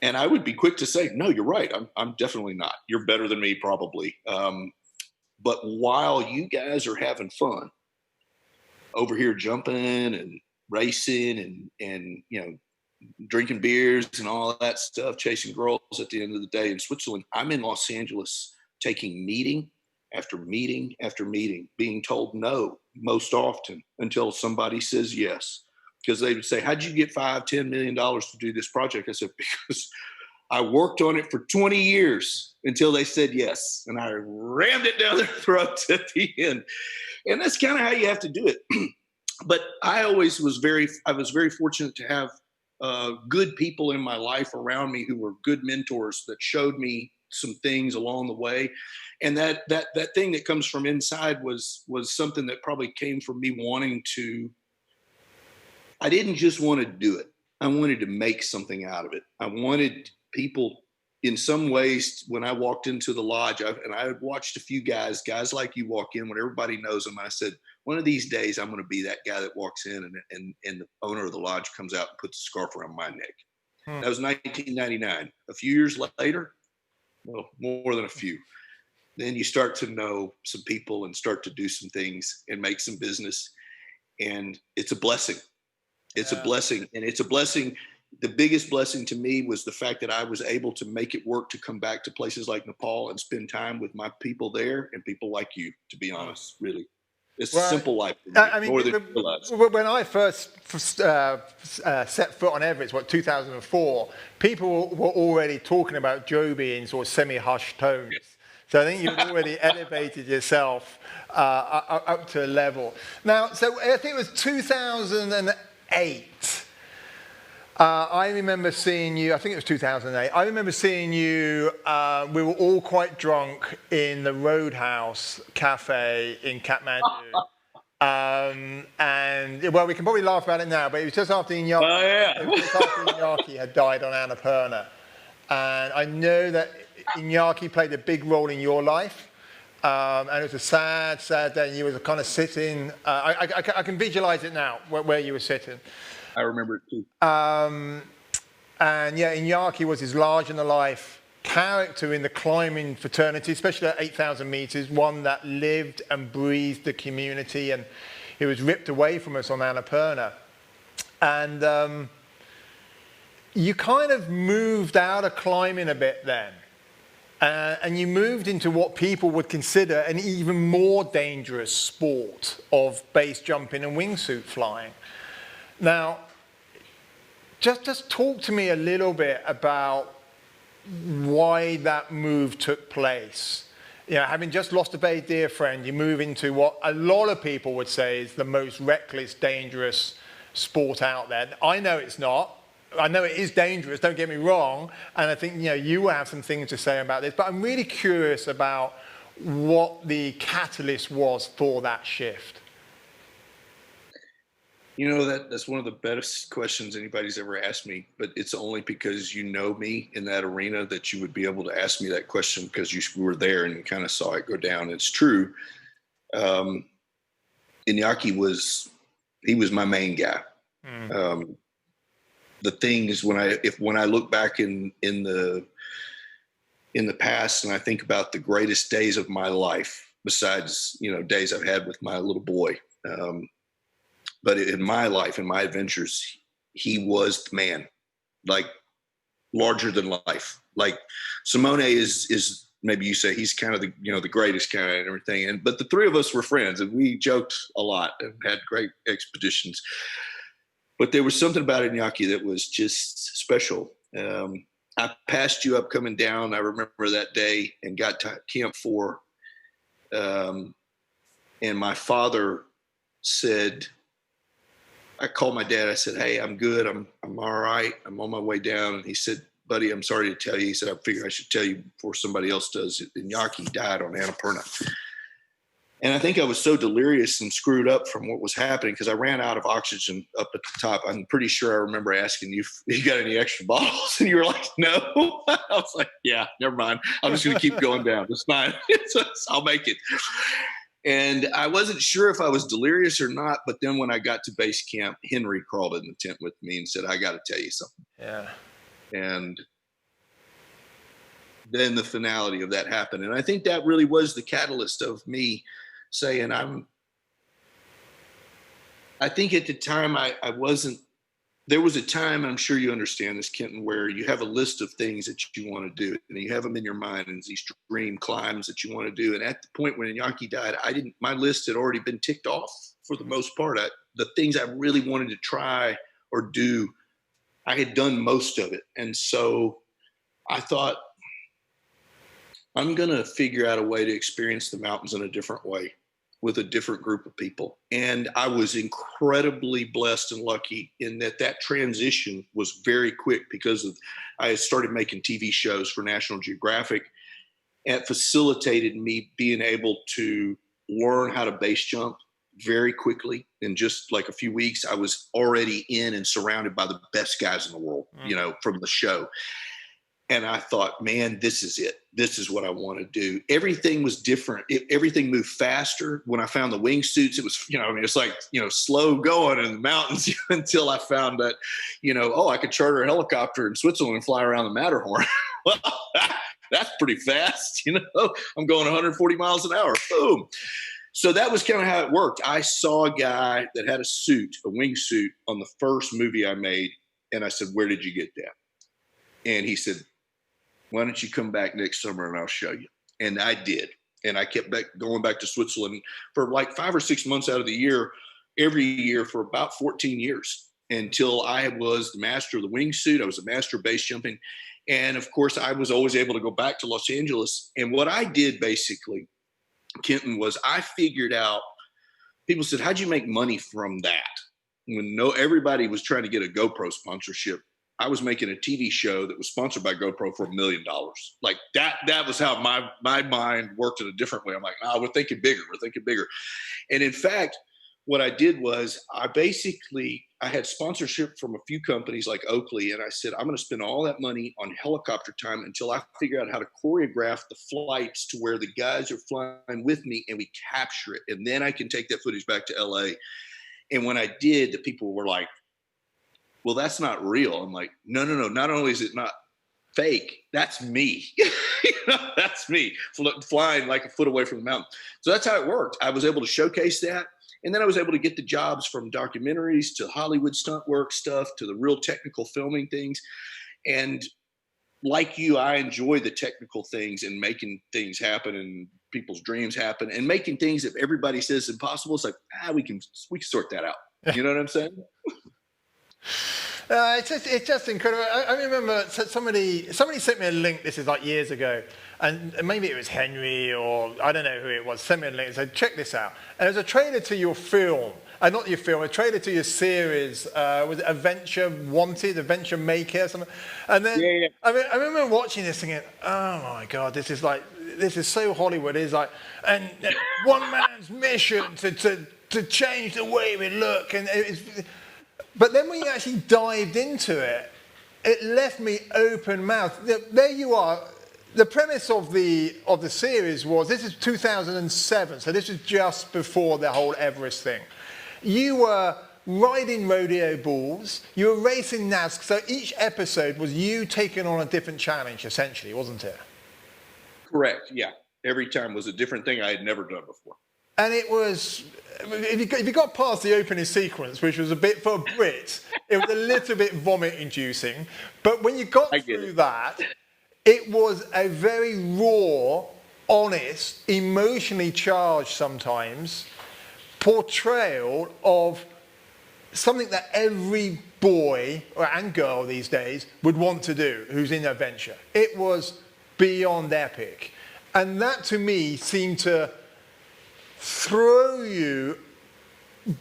And I would be quick to say, no, you're right. I'm definitely not. You're better than me, probably. But while you guys are having fun over here jumping and racing and drinking beers and all that stuff, chasing girls at the end of the day in Switzerland, I'm in Los Angeles taking meeting after meeting after meeting, being told no most often until somebody says yes. Because they would say, how'd you get $5-10 million to do this project? I said, because I worked on it for 20 years until they said yes. And I rammed it down their throats at the end. And that's kind of how you have to do it. But I was very fortunate to have good people in my life around me who were good mentors that showed me some things along the way. And that thing that comes from inside was something that probably came from me wanting to. I didn't just want to do it. I wanted to make something out of it. I wanted people, in some ways, when I walked into the lodge, and I had watched a few guys like you walk in when everybody knows them. I said, one of these days I'm going to be that guy that walks in and the owner of the lodge comes out and puts a scarf around my neck. That was 1999. A few years later, well, more than a few, then you start to know some people and start to do some things and make some business. And it's a blessing. It's a blessing. And it's a blessing. The biggest blessing to me was the fact that I was able to make it work to come back to places like Nepal and spend time with my people there and people like you, to be honest, really. It's a simple life for me, I mean, more than you realize. When I first set foot on Everest, 2004, people were already talking about Joby in sort of semi-hushed tones. So I think you've already elevated yourself up to a level. Now, so I think it was 2008. I remember seeing you, I think it was 2008. I remember seeing you, we were all quite drunk in the Roadhouse Cafe in Kathmandu. And, well, we can probably laugh about it now, but it was just after Iñaki had died on Annapurna. And I know that Iñaki played a big role in your life. And it was a sad, sad day. And you were kind of sitting, I can visualize it now, where you were sitting. I remember it too. And yeah, Iñaki was his larger-than-life character in the climbing fraternity, especially at 8,000 meters, one that lived and breathed the community, and he was ripped away from us on Annapurna. And you kind of moved out of climbing a bit then. And you moved into what people would consider an even more dangerous sport of base jumping and wingsuit flying. Now, just talk to me a little bit about why that move took place. You know, having just lost a very dear friend, you move into what a lot of people would say is the most reckless, dangerous sport out there. I know it's not. I know it is dangerous, don't get me wrong. And I think, you know, you will have some things to say about this, but I'm really curious about what the catalyst was for that shift. You know, that's one of the best questions anybody's ever asked me, but it's only because you know me in that arena that you would be able to ask me that question, because you were there and you kind of saw it go down. It's true. Iñaki was my main guy. The thing is, when I look back in the past and I think about the greatest days of my life, besides, you know, days I've had with my little boy, but in my life, in my adventures, he was the man, like larger than life. Like Simone is maybe you say he's kind of the, you know, the greatest kind and everything. But the three of us were friends and we joked a lot and had great expeditions. But there was something about Iñaki that was just special. I passed you up coming down. I remember that day and got to Camp 4. And my father said, I called my dad. I said, "Hey, I'm good. I'm all right. I'm on my way down." And he said, "Buddy, I'm sorry to tell you." He said, "I figured I should tell you before somebody else does." Iñaki died on Annapurna. And I think I was so delirious and screwed up from what was happening because I ran out of oxygen up at the top. I'm pretty sure I remember asking you if you got any extra bottles, and you were like, "No." I was like, "Yeah, never mind. I'm just going to keep going down. It's fine. I'll make it." And I wasn't sure if I was delirious or not. But then when I got to base camp, Henry crawled in the tent with me and said, "I got to tell you something." Yeah. And then the finality of that happened. And I think that really was the catalyst of me saying, I think at the time I wasn't, there was a time, I'm sure you understand this, Kenton, where you have a list of things that you want to do and you have them in your mind and these dream climbs that you want to do. And at the point when Iñaki died, my list had already been ticked off for the most part. The things I really wanted to try or do, I had done most of it. And so I thought, I'm going to figure out a way to experience the mountains in a different way with a different group of people. And I was incredibly blessed and lucky in that transition was very quick because I had started making TV shows for National Geographic, and it facilitated me being able to learn how to base jump very quickly. In just like a few weeks, I was already in and surrounded by the best guys in the world, from the show. And I thought, man, this is it. This is what I want to do. Everything was different. Everything moved faster. When I found the wingsuits, it was, it's like, slow going in the mountains until I found that, I could charter a helicopter in Switzerland and fly around the Matterhorn. Well, that's pretty fast. I'm going 140 miles an hour. Boom. So that was kind of how it worked. I saw a guy that had a wingsuit on the first movie I made. And I said, where did you get that? And he said, why don't you come back next summer and I'll show you? And I did. And I kept going back to Switzerland for like 5 or 6 months out of the year, every year for about 14 years until I was the master of the wingsuit. I was a master of base jumping. And of course, I was always able to go back to Los Angeles. And what I did basically, Kenton, was I figured out, people said, how'd you make money from that? When everybody was trying to get a GoPro sponsorship, I was making a TV show that was sponsored by GoPro for $1 million. Like that was how my mind worked in a different way. I'm like, we're thinking bigger. And in fact, what I did was I had sponsorship from a few companies like Oakley. And I said, I'm going to spend all that money on helicopter time until I figure out how to choreograph the flights to where the guys are flying with me and we capture it. And then I can take that footage back to LA. And when I did, the people were like, well, that's not real. I'm like, no. Not only is it not fake, that's me. That's me flying like a foot away from the mountain. So that's how it worked. I was able to showcase that. And then I was able to get the jobs from documentaries to Hollywood stunt work stuff to the real technical filming things. And like you, I enjoy the technical things and making things happen and people's dreams happen and making things that everybody says impossible. It's like, we can sort that out. You know what I'm saying? It's just incredible. I remember somebody sent me a link. This is like years ago, and maybe it was Henry or I don't know who it was. Sent me a link and said, "Check this out." And it was a trailer to your film, not your film, a trailer to your series. Was it Adventure Maker, something? And then yeah. I remember watching this thinking, "Oh my God, this is so Hollywood." It's like, and one man's mission to change the way we look, and but then when you actually dived into it, it left me open mouthed. There you are. The premise of the series was, this is 2007, so this is just before the whole Everest thing. You were riding rodeo bulls, you were racing NASCAR, so each episode was you taking on a different challenge, essentially, wasn't it? Correct, yeah. Every time was a different thing I had never done before. And it was, if you got past the opening sequence, which was a bit, for a Brit, it was a little bit vomit-inducing. But when you got through that, it was a very raw, honest, emotionally charged sometimes, portrayal of something that every boy and girl these days would want to do who's in adventure. It was beyond epic. And that, to me, seemed to throw you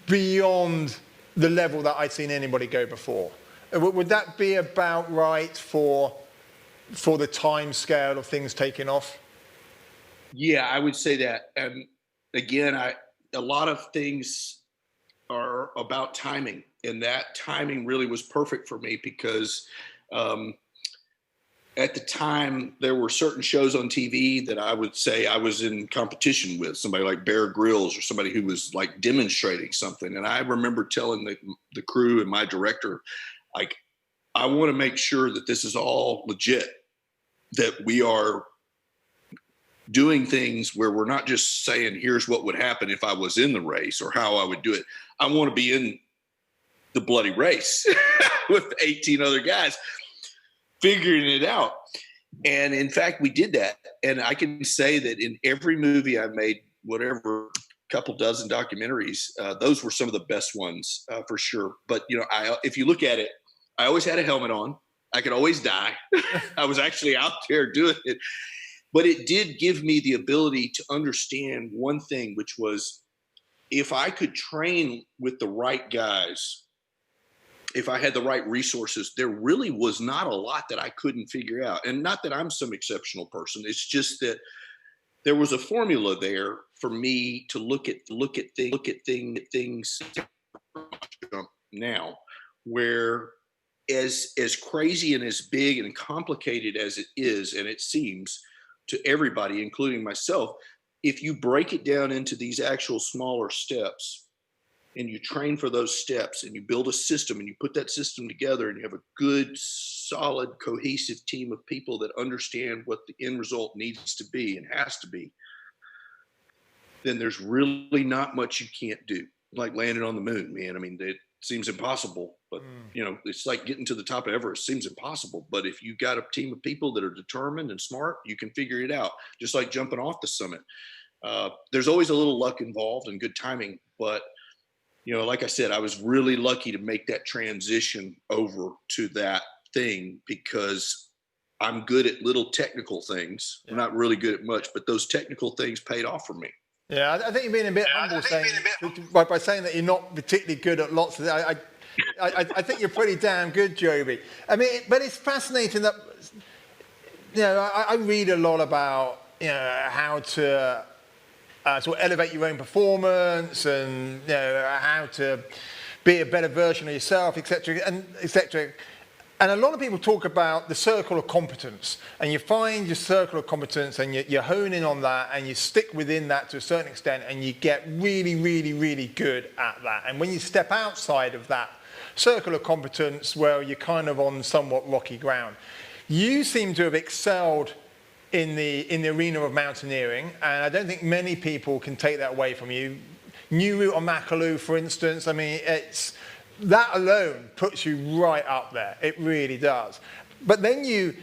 beyond the level that I'd seen anybody go before. Would that be about right for the time scale of things taking off? Yeah, I would say that. And again, a lot of things are about timing, and that timing really was perfect for me because at the time, there were certain shows on TV that I would say I was in competition with, somebody like Bear Grylls or somebody who was like demonstrating something. And I remember telling the crew and my director, like, I want to make sure that this is all legit, that we are doing things where we're not just saying, here's what would happen if I was in the race or how I would do it. I want to be in the bloody race with 18 other guys, figuring it out. And in fact, we did that. And I can say that in every movie I made, whatever, couple dozen documentaries, those were some of the best ones for sure. But, if you look at it, I always had a helmet on. I could always die. I was actually out there doing it. But it did give me the ability to understand one thing, which was if I could train with the right guys, if I had the right resources, there really was not a lot that I couldn't figure out. And not that I'm some exceptional person. It's just that there was a formula there for me to look at things now, where as crazy and as big and complicated as it is, and it seems to everybody, including myself, if you break it down into these actual smaller steps and you train for those steps and you build a system and you put that system together and you have a good, solid, cohesive team of people that understand what the end result needs to be and has to be, then there's really not much you can't do. Like landing on the moon, man. I mean, it seems impossible, but you know, it's like getting to the top of Everest seems impossible. But if you've got a team of people that are determined and smart, you can figure it out. Just like jumping off the summit. There's always a little luck involved and good timing, but you know, like I said, I was really lucky to make that transition over to that thing because I'm good at little technical things. Yeah. I'm not really good at much, but those technical things paid off for me. Yeah, I think you're being a bit humble by saying that you're not particularly good at lots of things. I think you're pretty damn good, Joby. I mean, but it's fascinating that, you know, I read a lot about, you know, how to sort of elevate your own performance and, you know, how to be a better version of yourself, etc., and etc. And a lot of people talk about the circle of competence, and you find your circle of competence and you hone in on that and you stick within that to a certain extent and you get really, really, really good at that. And when you step outside of that circle of competence, well, you're kind of on somewhat rocky ground. You seem to have excelled in the arena of mountaineering, and I don't think many people can take that away from you. New route on Makalu, for instance, I mean, that alone puts you right up there. It really does. But then you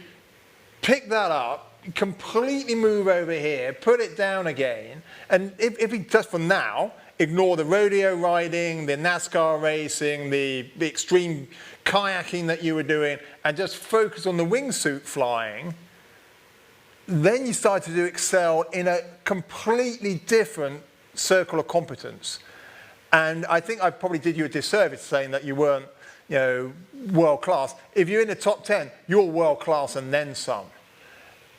pick that up, completely move over here, put it down again, and if we just for now, ignore the rodeo riding, the NASCAR racing, the extreme kayaking that you were doing, and just focus on the wingsuit flying, then you started to excel in a completely different circle of competence. And I think I probably did you a disservice saying that you weren't, you know, world class. If you're in the top 10, you're world class and then some.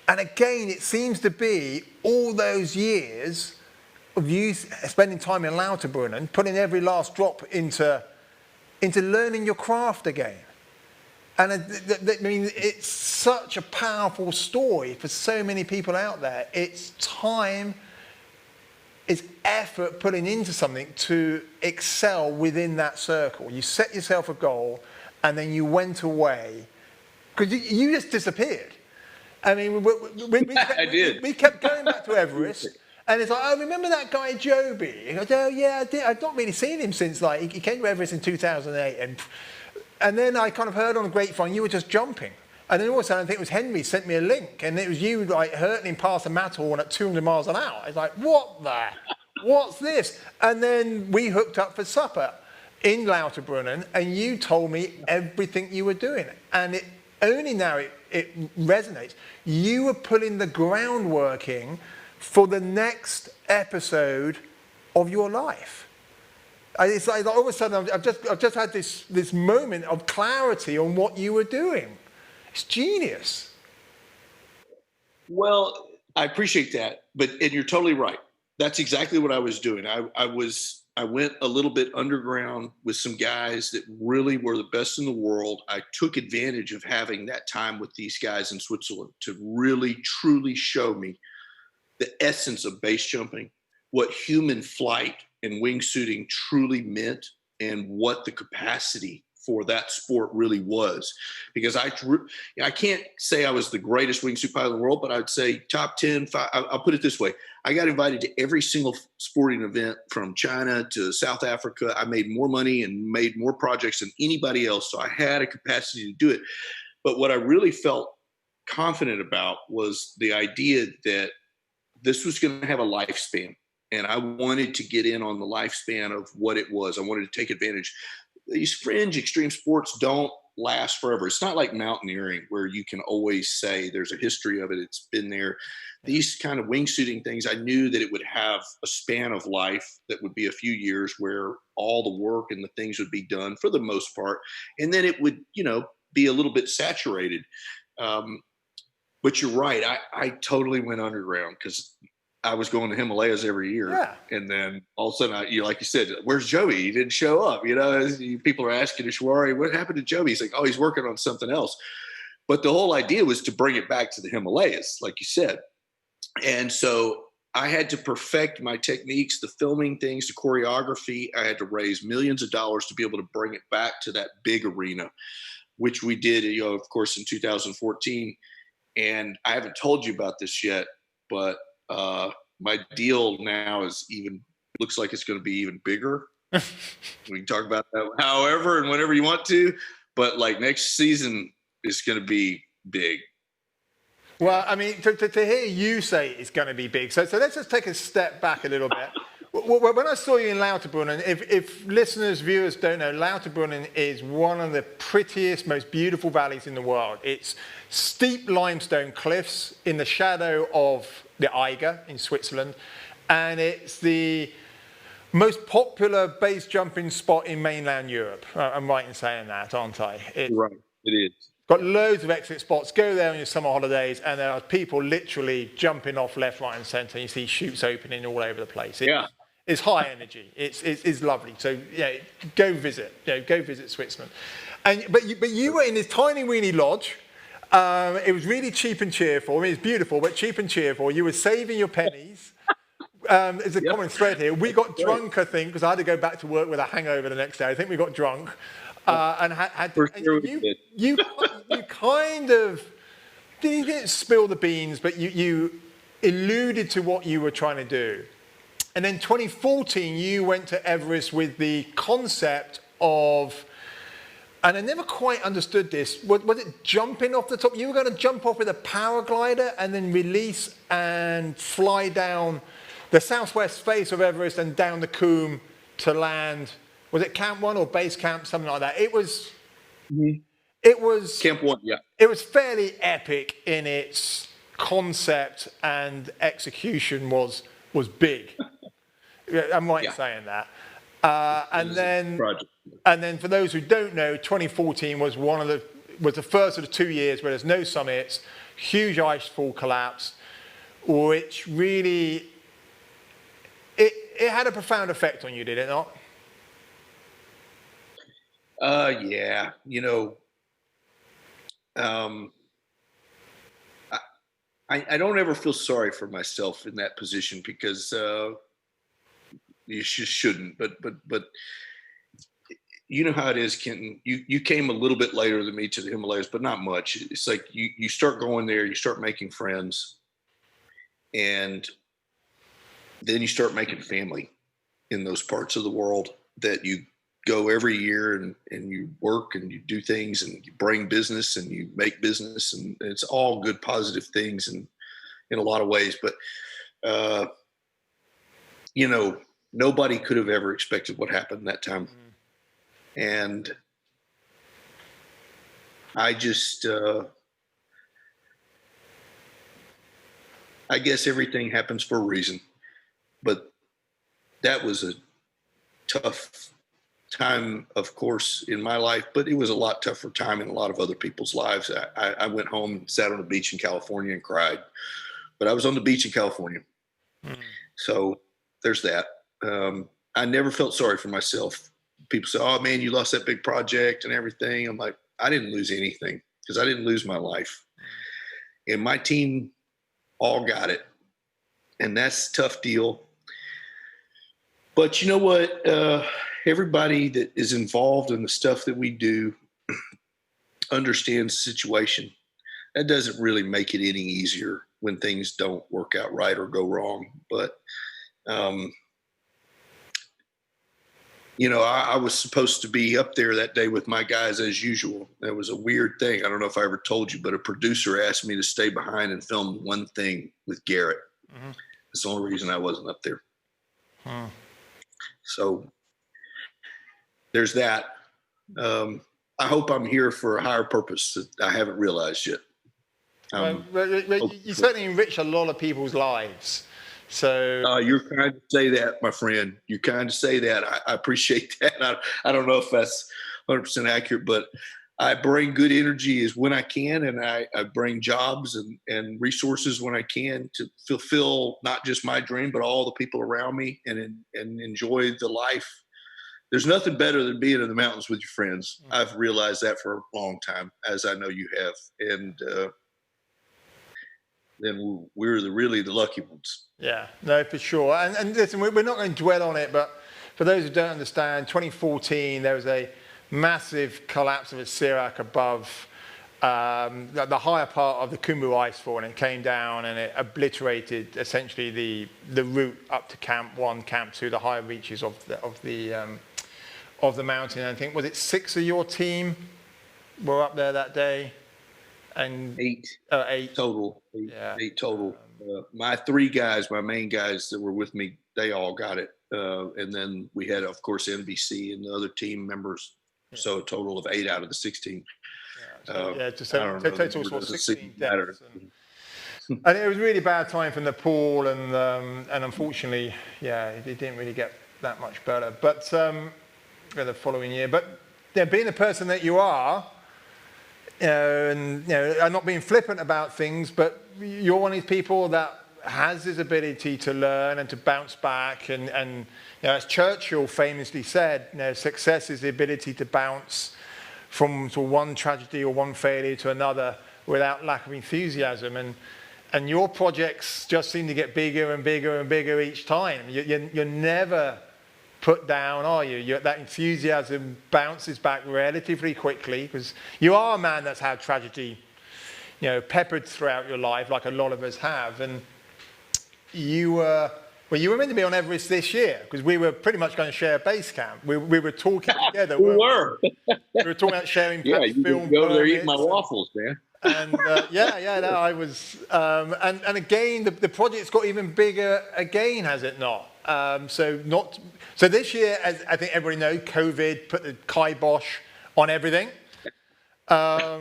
And again, it seems to be all those years of you spending time in Lauterbrunnen, putting every last drop into learning your craft again. And I mean, it's such a powerful story for so many people out there. It's time, it's effort putting into something to excel within that circle. You set yourself a goal and then you went away because you just disappeared. I mean, we kept going back to Everest. And it's like, oh, remember that guy Joby? He goes, oh yeah, I did. I've not really seen him since, like, he came to Everest in 2008. And then I kind of heard on the grapevine, you were just jumping. And then all of a sudden, I think it was Henry sent me a link, and it was you like hurtling past the Matterhorn at 200 miles an hour. It's like, what's this? And then we hooked up for supper in Lauterbrunnen, and you told me everything you were doing. And it only now it resonates. You were putting the groundwork in for the next episode of your life. It's like all of a sudden I've just had this moment of clarity on what you were doing. It's genius. Well, I appreciate that, and you're totally right. That's exactly what I was doing. I went a little bit underground with some guys that really were the best in the world. I took advantage of having that time with these guys in Switzerland to really, truly show me the essence of base jumping, what human flight and wingsuiting truly meant, and what the capacity for that sport really was. Because I can't say I was the greatest wingsuit pilot in the world, but I'd say top 10, I'll put it this way. I got invited to every single sporting event from China to South Africa. I made more money and made more projects than anybody else. So I had a capacity to do it. But what I really felt confident about was the idea that this was going to have a lifespan. And I wanted to get in on the lifespan of what it was. I wanted to take advantage. These fringe extreme sports don't last forever. It's not like mountaineering where you can always say there's a history of it. It's been there. These kind of wingsuiting things, I knew that it would have a span of life that would be a few years where all the work and the things would be done for the most part. And then it would, be a little bit saturated. But you're right. I totally went underground because I was going to Himalayas every year. Yeah. And then all of a sudden, like you said, where's Joby? He didn't show up. People are asking Ishwari, what happened to Joby? He's like, oh, he's working on something else. But the whole idea was to bring it back to the Himalayas, like you said. And so I had to perfect my techniques, the filming things, the choreography. I had to raise millions of dollars to be able to bring it back to that big arena, which we did, of course, in 2014. And I haven't told you about this yet, but my deal now looks like it's going to be even bigger. We can talk about that however and whenever you want to, but like next season is going to be big. Well, I mean, to hear you say it's going to be big, so let's just take a step back a little bit. When I saw you in Lauterbrunnen, if listeners, viewers don't know, Lauterbrunnen is one of the prettiest, most beautiful valleys in the world. It's steep limestone cliffs in the shadow of the Eiger in Switzerland, and it's the most popular base jumping spot in mainland Europe. I'm right in saying that, aren't I? Right, it is. Got loads of exit spots. Go there on your summer holidays, and there are people literally jumping off left, right, and centre. You see chutes opening all over the place. It's high energy. It's lovely. So yeah, go visit. Go visit Switzerland. But you were in this tiny weeny lodge. It was really cheap and cheerful. I mean, it's beautiful, but cheap and cheerful. You were saving your pennies. There's a common thread here. We got drunk, I think, because I had to go back to work with a hangover the next day. I think we got drunk. And you kind of didn't spill the beans, but you alluded to what you were trying to do. And then 2014, you went to Everest with the concept of, and I never quite understood this, was it jumping off the top? You were going to jump off with a paraglider and then release and fly down the southwest face of Everest and down the Coombe to land. Was it Camp 1 or Base Camp, something like that? It was Camp 1, yeah. It was fairly epic in its concept, and execution was big. I'm right in saying that. And then for those who don't know, 2014 was the first of the 2 years where there's no summits, huge icefall collapse, which really it had a profound effect on you, did it not? Yeah, I don't ever feel sorry for myself in that position because you just shouldn't. But you know how it is, Kenton. You came a little bit later than me to the Himalayas, but not much. It's like you start going there, you start making friends, and then you start making family in those parts of the world that you go every year and you work and you do things and you bring business and you make business, and it's all good, positive things and in a lot of ways. But, nobody could have ever expected what happened that time. Mm-hmm. And I just, I guess everything happens for a reason, but that was a tough time, of course, in my life, but it was a lot tougher time in a lot of other people's lives. I went home and sat on a beach in California and cried, but I was on the beach in California. Mm. So there's that. I never felt sorry for myself. People say, oh man, you lost that big project and everything. I'm like, I didn't lose anything because I didn't lose my life. And my team all got it. And that's a tough deal. But you know what? Everybody that is involved in the stuff that we do understands the situation. That doesn't really make it any easier when things don't work out right or go wrong. But, I was supposed to be up there that day with my guys as usual. That was a weird thing. I don't know if I ever told you, but a producer asked me to stay behind and film one thing with Garrett. Mm-hmm. That's the only reason I wasn't up there. So there's that. I hope I'm here for a higher purpose that I haven't realized yet. You certainly enrich a lot of people's lives. So you're kind to say that, my friend. You're kind to say that. I appreciate that. I don't know if that's 100% accurate, but I bring good energy as when I can, and I bring jobs and resources when I can to fulfill not just my dream, but all the people around me, and enjoy the life. There's nothing better than being in the mountains with your friends. I've realized that for a long time, as I know you have. And then we're really the lucky ones. Yeah, no, for sure. And listen, we're not going to dwell on it, but for those who don't understand, 2014, there was a massive collapse of a Sirac above the higher part of the Khumbu icefall, and it came down and it obliterated essentially the route up to Camp 1, Camp 2, the higher reaches of the mountain. And I think, was it 6 of your team were up there that day? And 8. 8 total. Yeah. 8 total. My 3 guys, my main guys that were with me, they all got it. And then we had, of course, NBC and the other team members. Yeah. So a total of 8 out of the 16. Just total 16 deaths. And it was a really bad time for Nepal, and unfortunately, it didn't really get that much better. But the following year, but being the person that you are, and I'm not being flippant about things, but you're one of these people that has this ability to learn and to bounce back, and as Churchill famously said, success is the ability to bounce from one tragedy or one failure to another without lack of enthusiasm. And your projects just seem to get bigger and bigger and bigger each time. You're never put down, are you? That enthusiasm bounces back relatively quickly, because you are a man that's had tragedy, peppered throughout your life, like a lot of us have. And you were meant to be on Everest this year, because we were pretty much going to share a base camp. We were talking together. We were. We were talking about sharing you film. Go there eating my waffles, man. And I was. And again, the project's got even bigger again, has it not? So this year, as I think everybody knows, COVID put the kibosh on everything. I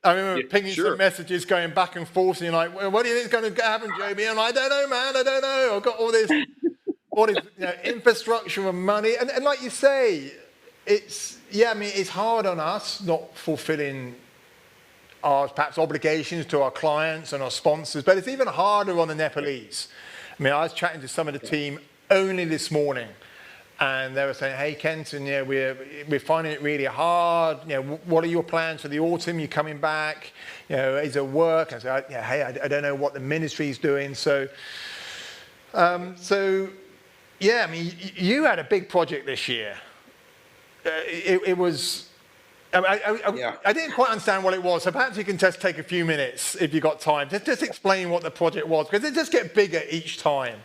remember pinging some messages going back and forth, and you're like, well, what do you think is going to happen, Joby? And I'm like, I don't know, man, I don't know. I've got all this infrastructure and money. And like you say, it's hard on us not fulfilling our perhaps obligations to our clients and our sponsors, but it's even harder on the Nepalese. I mean, I was chatting to some of the team only this morning, and they were saying, hey, Kenton, we're finding it really hard. What are your plans for the autumn? You coming back? Is there work? I said, hey, I don't know what the ministry's doing. So, I mean, you had a big project this year. It was... I didn't quite understand what it was, so perhaps you can just take a few minutes if you've got time. Just explain what the project was, because it just gets bigger each time.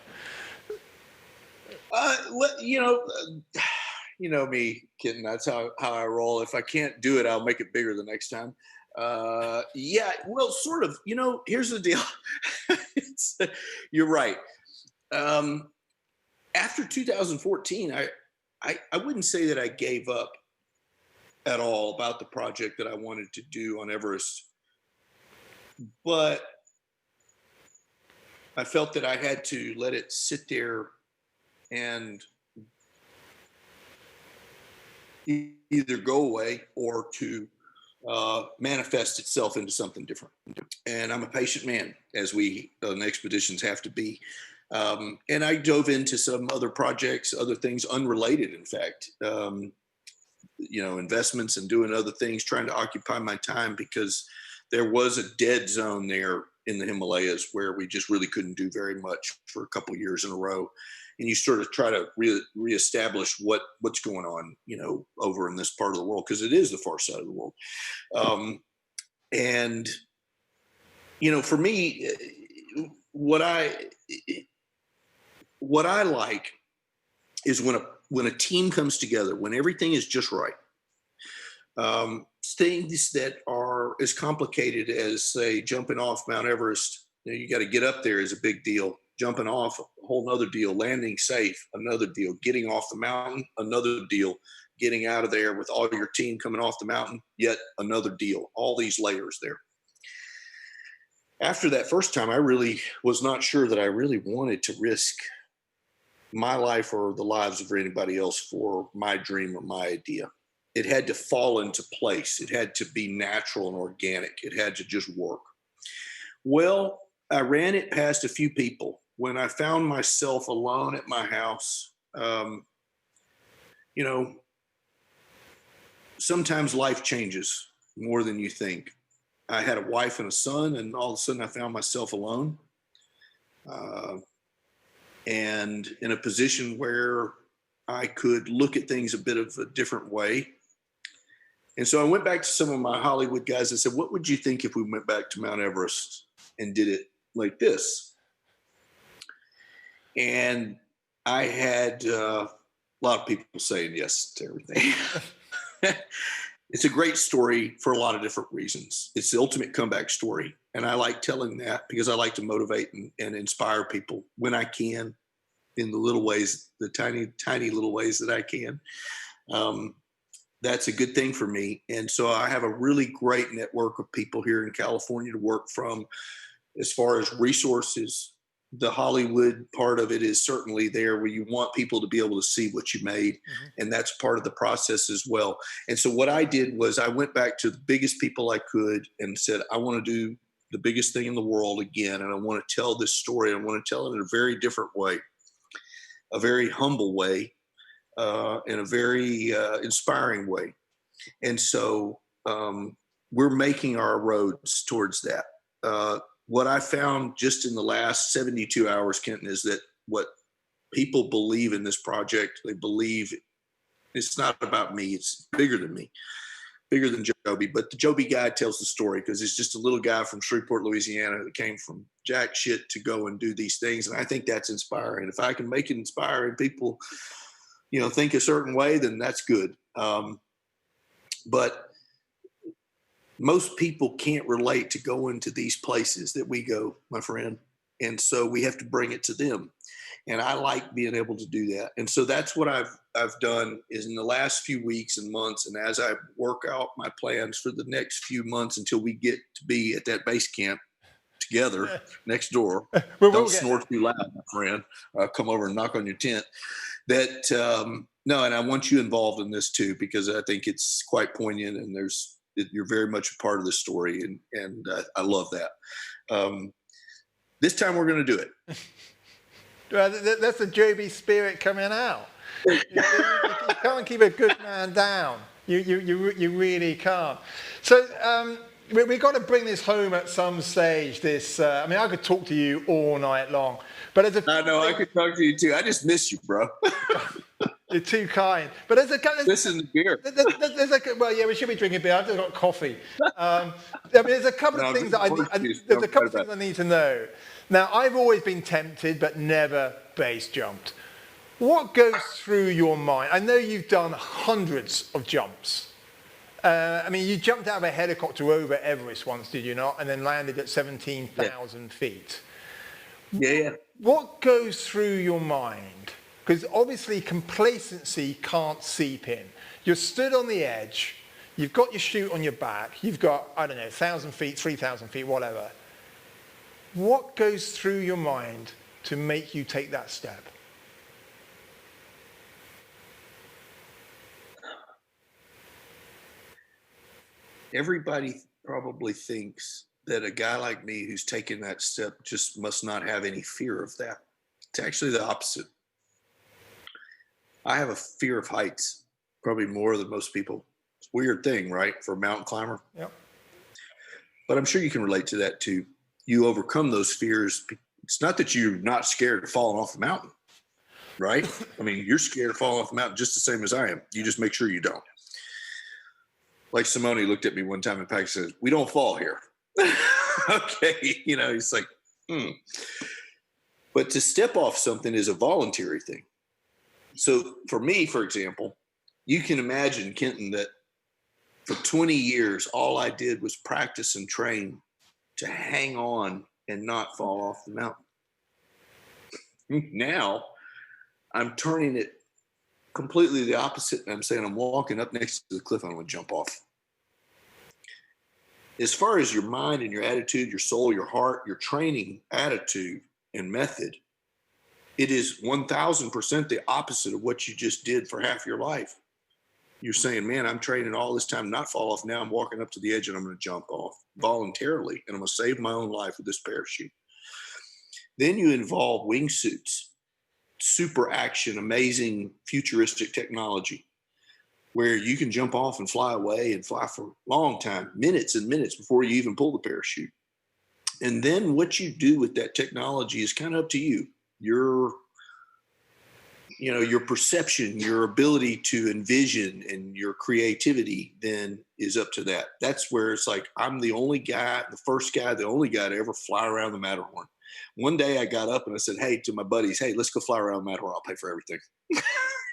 You know me, Kenton. That's how I roll. If I can't do it, I'll make it bigger the next time. Well, sort of. Here's the deal. You're right. After 2014, I wouldn't say that I gave up at all about the project that I wanted to do on Everest, but I felt that I had to let it sit there and either go away or to manifest itself into something different. And I'm a patient man, as we on expeditions have to be. And I dove into some other projects, other things unrelated, in fact, investments and doing other things, trying to occupy my time, because there was a dead zone there in the Himalayas where we just really couldn't do very much for a couple of years in a row. And you sort of try to reestablish what's going on, over in this part of the world, because it is the far side of the world. And for me, what I like is when a team comes together, when everything is just right. Things that are as complicated as, say, jumping off Mount Everest, you got to get up there is a big deal. Jumping off, a whole nother deal. Landing safe, another deal. Getting off the mountain, another deal. getting out of there with all your team coming off the mountain, yet another deal, all these layers there. After that first time, I really was not sure that I really wanted to risk my life or the lives of anybody else for my dream or my idea. It had to fall into place. It had to be natural and organic. It had to just work. Well, I ran it past a few people. When I found myself alone at my house, you know, sometimes life changes more than you think. I had a wife and a son, and all of a sudden I found myself alone and in a position where I could look at things a bit of a different way. And so I went back to some of my Hollywood guys and said, what would you think if we went back to Mount Everest and did it like this? And I had a lot of people saying yes to everything. It's a great story for a lot of different reasons. It's the ultimate comeback story. And I like telling that because I like to motivate and inspire people when I can, in the little ways, the tiny, tiny little ways that I can. That's a good thing for me. And so I have a really great network of people here in California to work from. As far as resources, the Hollywood part of it is certainly there, where you want people to be able to see what you made. Mm-hmm. And that's part of the process as well. And so what I did was I went back to the biggest people I could and said, I want to do the biggest thing in the world again. And I want to tell this story. I want to tell it in a very different way, a very humble way, in a very inspiring way. And so we're making our roads towards that. What I found just in the last 72 hours, Kenton, is that what people believe in this project, they believe it's not about me. It's bigger than me, bigger than Joby. But the Joby guy tells the story because he's just a little guy from Shreveport, Louisiana, that came from jack shit to go and do these things. And I think that's inspiring. If I can make it inspiring, people, you know, think a certain way, then that's good. But most people can't relate to going to these places that we go, my friend. And so we have to bring it to them. And I like being able to do that. And so that's what I've done is in the last few weeks and months. And as I work out my plans for the next few months until we get to be at that base camp together next door, don't snore too loud, my friend. Come over and knock on your tent. No, and I want you involved in this too, because I think it's quite poignant and you're very much a part of the story, and I love that. This time we're going to do it. Well, that's the Joby spirit coming out. You can't keep a good man down. You really can't. So we've got to bring this home at some stage. I mean, I could talk to you all night long, but I know I could talk to you too. I just miss you, bro. You're too kind. But listen to beer. Well, yeah, we should be drinking beer. I've just got coffee. I mean, there's a couple of things that I need to know. Now, I've always been tempted, but never base jumped. What goes through your mind? I know you've done hundreds of jumps. I mean, you jumped out of a helicopter over Everest once, did you not? And then landed at 17,000 feet. Yeah. What goes through your mind? Because obviously complacency can't seep in. You're stood on the edge, you've got your chute on your back, you've got, I don't know, 1,000 feet, 3,000 feet, whatever. What goes through your mind to make you take that step? Everybody probably thinks that a guy like me who's taken that step just must not have any fear of that. It's actually the opposite. I have a fear of heights, probably more than most people. It's a weird thing, right, for a mountain climber? Yep. But I'm sure you can relate to that too. You overcome those fears. It's not that you're not scared of falling off the mountain, right? I mean, you're scared of falling off the mountain just the same as I am. You just make sure you don't. Like Simone looked at me one time in Pakistan and says, "We don't fall here." Okay, you know, he's like, But to step off something is a voluntary thing. So for me, for example, you can imagine, Kenton, that for 20 years, all I did was practice and train to hang on and not fall off the mountain. Now I'm turning it completely the opposite. I'm saying I'm walking up next to the cliff. I'm going to jump off. As far as your mind and your attitude, your soul, your heart, your training attitude and method, it is 1000% the opposite of what you just did for half your life. You're saying, man, I'm training all this time, not fall off. Now I'm walking up to the edge and I'm going to jump off voluntarily, and I'm going to save my own life with this parachute. Then you involve wingsuits, super action, amazing futuristic technology, where you can jump off and fly away and fly for a long time, minutes and minutes before you even pull the parachute. And then what you do with that technology is kind of up to you. Your perception, your ability to envision, and your creativity then is up to that. That's where it's like, I'm the only guy, the only guy to ever fly around the Matterhorn. One day I got up and I said, hey, to my buddies, hey, let's go fly around the Matterhorn. I'll pay for everything.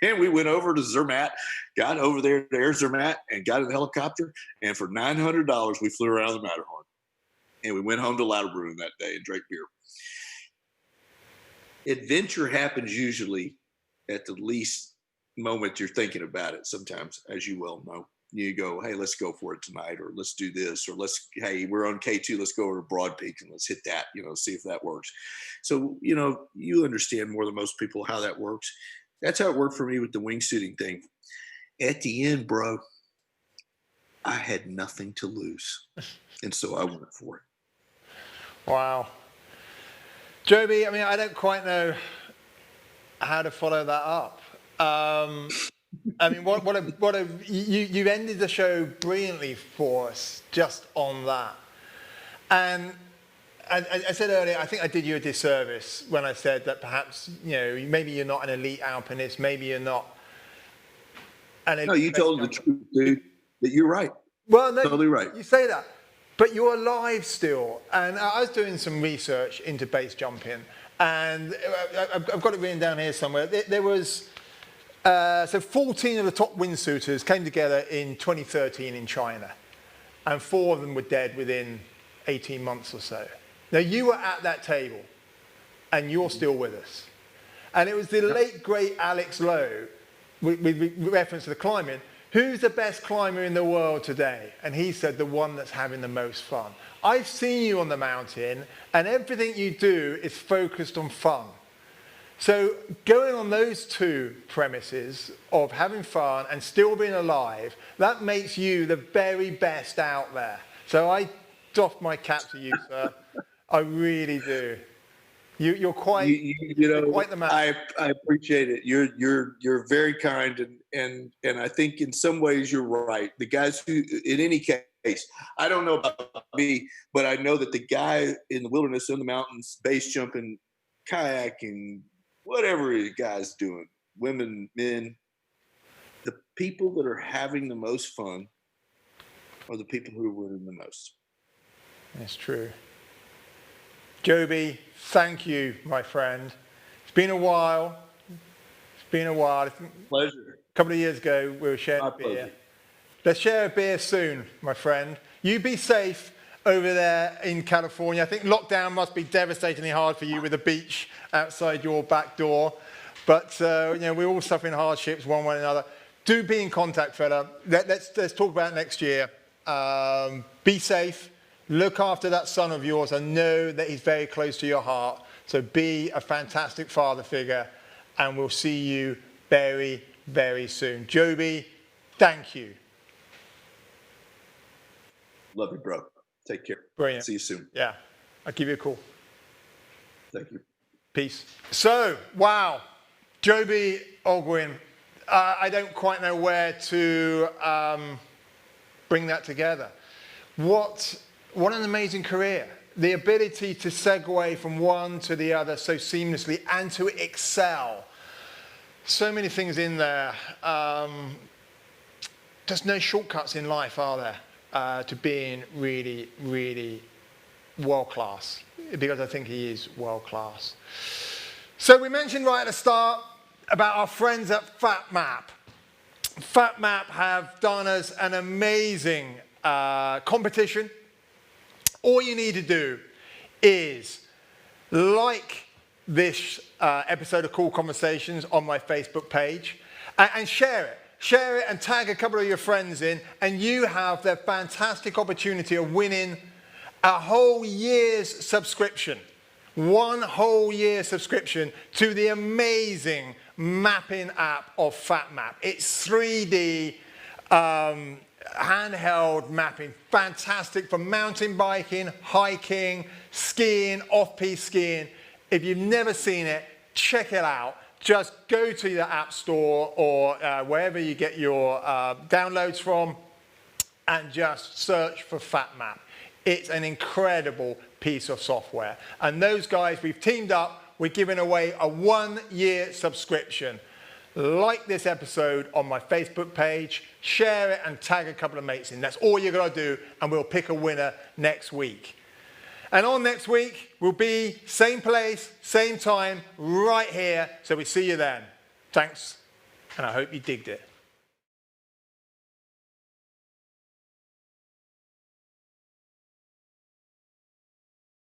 And we went over to Zermatt, got over there to Air Zermatt, and got in the helicopter. And for $900, we flew around the Matterhorn. And we went home to Lauterbrunnen that day and drank beer. Adventure happens usually at the least moment you're thinking about it. Sometimes, as you well know, you go, hey, let's go for it tonight, or let's do this, or hey, we're on K2, let's go over to Broad Peak and let's hit that, see if that works. So, you understand more than most people how that works. That's how it worked for me with the wingsuiting thing. At the end, bro, I had nothing to lose. And so I went for it. Wow. Joby, I don't quite know how to follow that up. You've ended the show brilliantly for us just on that. And I said earlier, I think I did you a disservice when I said that perhaps, maybe you're not an elite alpinist, maybe you're not an elite. No, you told the truth, dude, that you're right. Well, no, totally right. You say that, but you're alive still. And I was doing some research into base jumping, and I've got it written down here somewhere. There was, 14 of the top wingsuiters came together in 2013 in China, and 4 of them were dead within 18 months or so. Now, you were at that table, and you're still with us. And it was the late, great Alex Lowe, with reference to the climbing, who's the best climber in the world today? And he said, the one that's having the most fun. I've seen you on the mountain, and everything you do is focused on fun. So going on those two premises of having fun and still being alive, that makes you the very best out there. So I doff my cap to you, sir. I really do. You're quite, quite the man. I appreciate it. You're very kind, and I think in some ways you're right. The guys who, in any case, I don't know about me, but I know that the guy in the wilderness, in the mountains, base jumping, kayaking, whatever the guy's doing, women, men, the people that are having the most fun are the people who are winning the most. That's true. Joby, thank you, my friend. It's been a while. Pleasure. A couple of years ago, we were sharing a beer. Pleasure. Let's share a beer soon, my friend. You be safe over there in California. I think lockdown must be devastatingly hard for you with a beach outside your back door. But, we're all suffering hardships one way or another. Do be in contact, fella. Let's talk about next year. Be safe. Look after that son of yours. I know that he's very close to your heart. So be a fantastic father figure, and we'll see you very, very soon. Joby, thank you. Love you, bro. Take care. Brilliant. See you soon. Yeah, I'll give you a call. Thank you. Peace. So, wow, Joby Ogwyn. I don't quite know where to bring that together. What an amazing career. The ability to segue from one to the other so seamlessly and to excel. So many things in there. There's no shortcuts in life, are there, to being really, really world-class, because I think he is world-class. So we mentioned right at the start about our friends at FatMap. FatMap have done us an amazing competition. All you need to do is like this episode of Cool Conversations on my Facebook page, And share it. Share it and tag a couple of your friends in, and you have the fantastic opportunity of winning a whole year's subscription. 1 whole year subscription to the amazing mapping app of FatMap. It's 3D handheld mapping, fantastic for mountain biking, hiking, skiing, off-piste skiing. If you've never seen it, check it out. Just go to the App Store or wherever you get your downloads from and just search for FatMap. It's an incredible piece of software. And those guys, we've teamed up, we're giving away a 1-year subscription. Like this episode on my Facebook page, share it and tag a couple of mates in. That's all you got to do, and we'll pick a winner next week. And on next week, we'll be same place, same time, right here. So we see you then. Thanks, and I hope you digged it.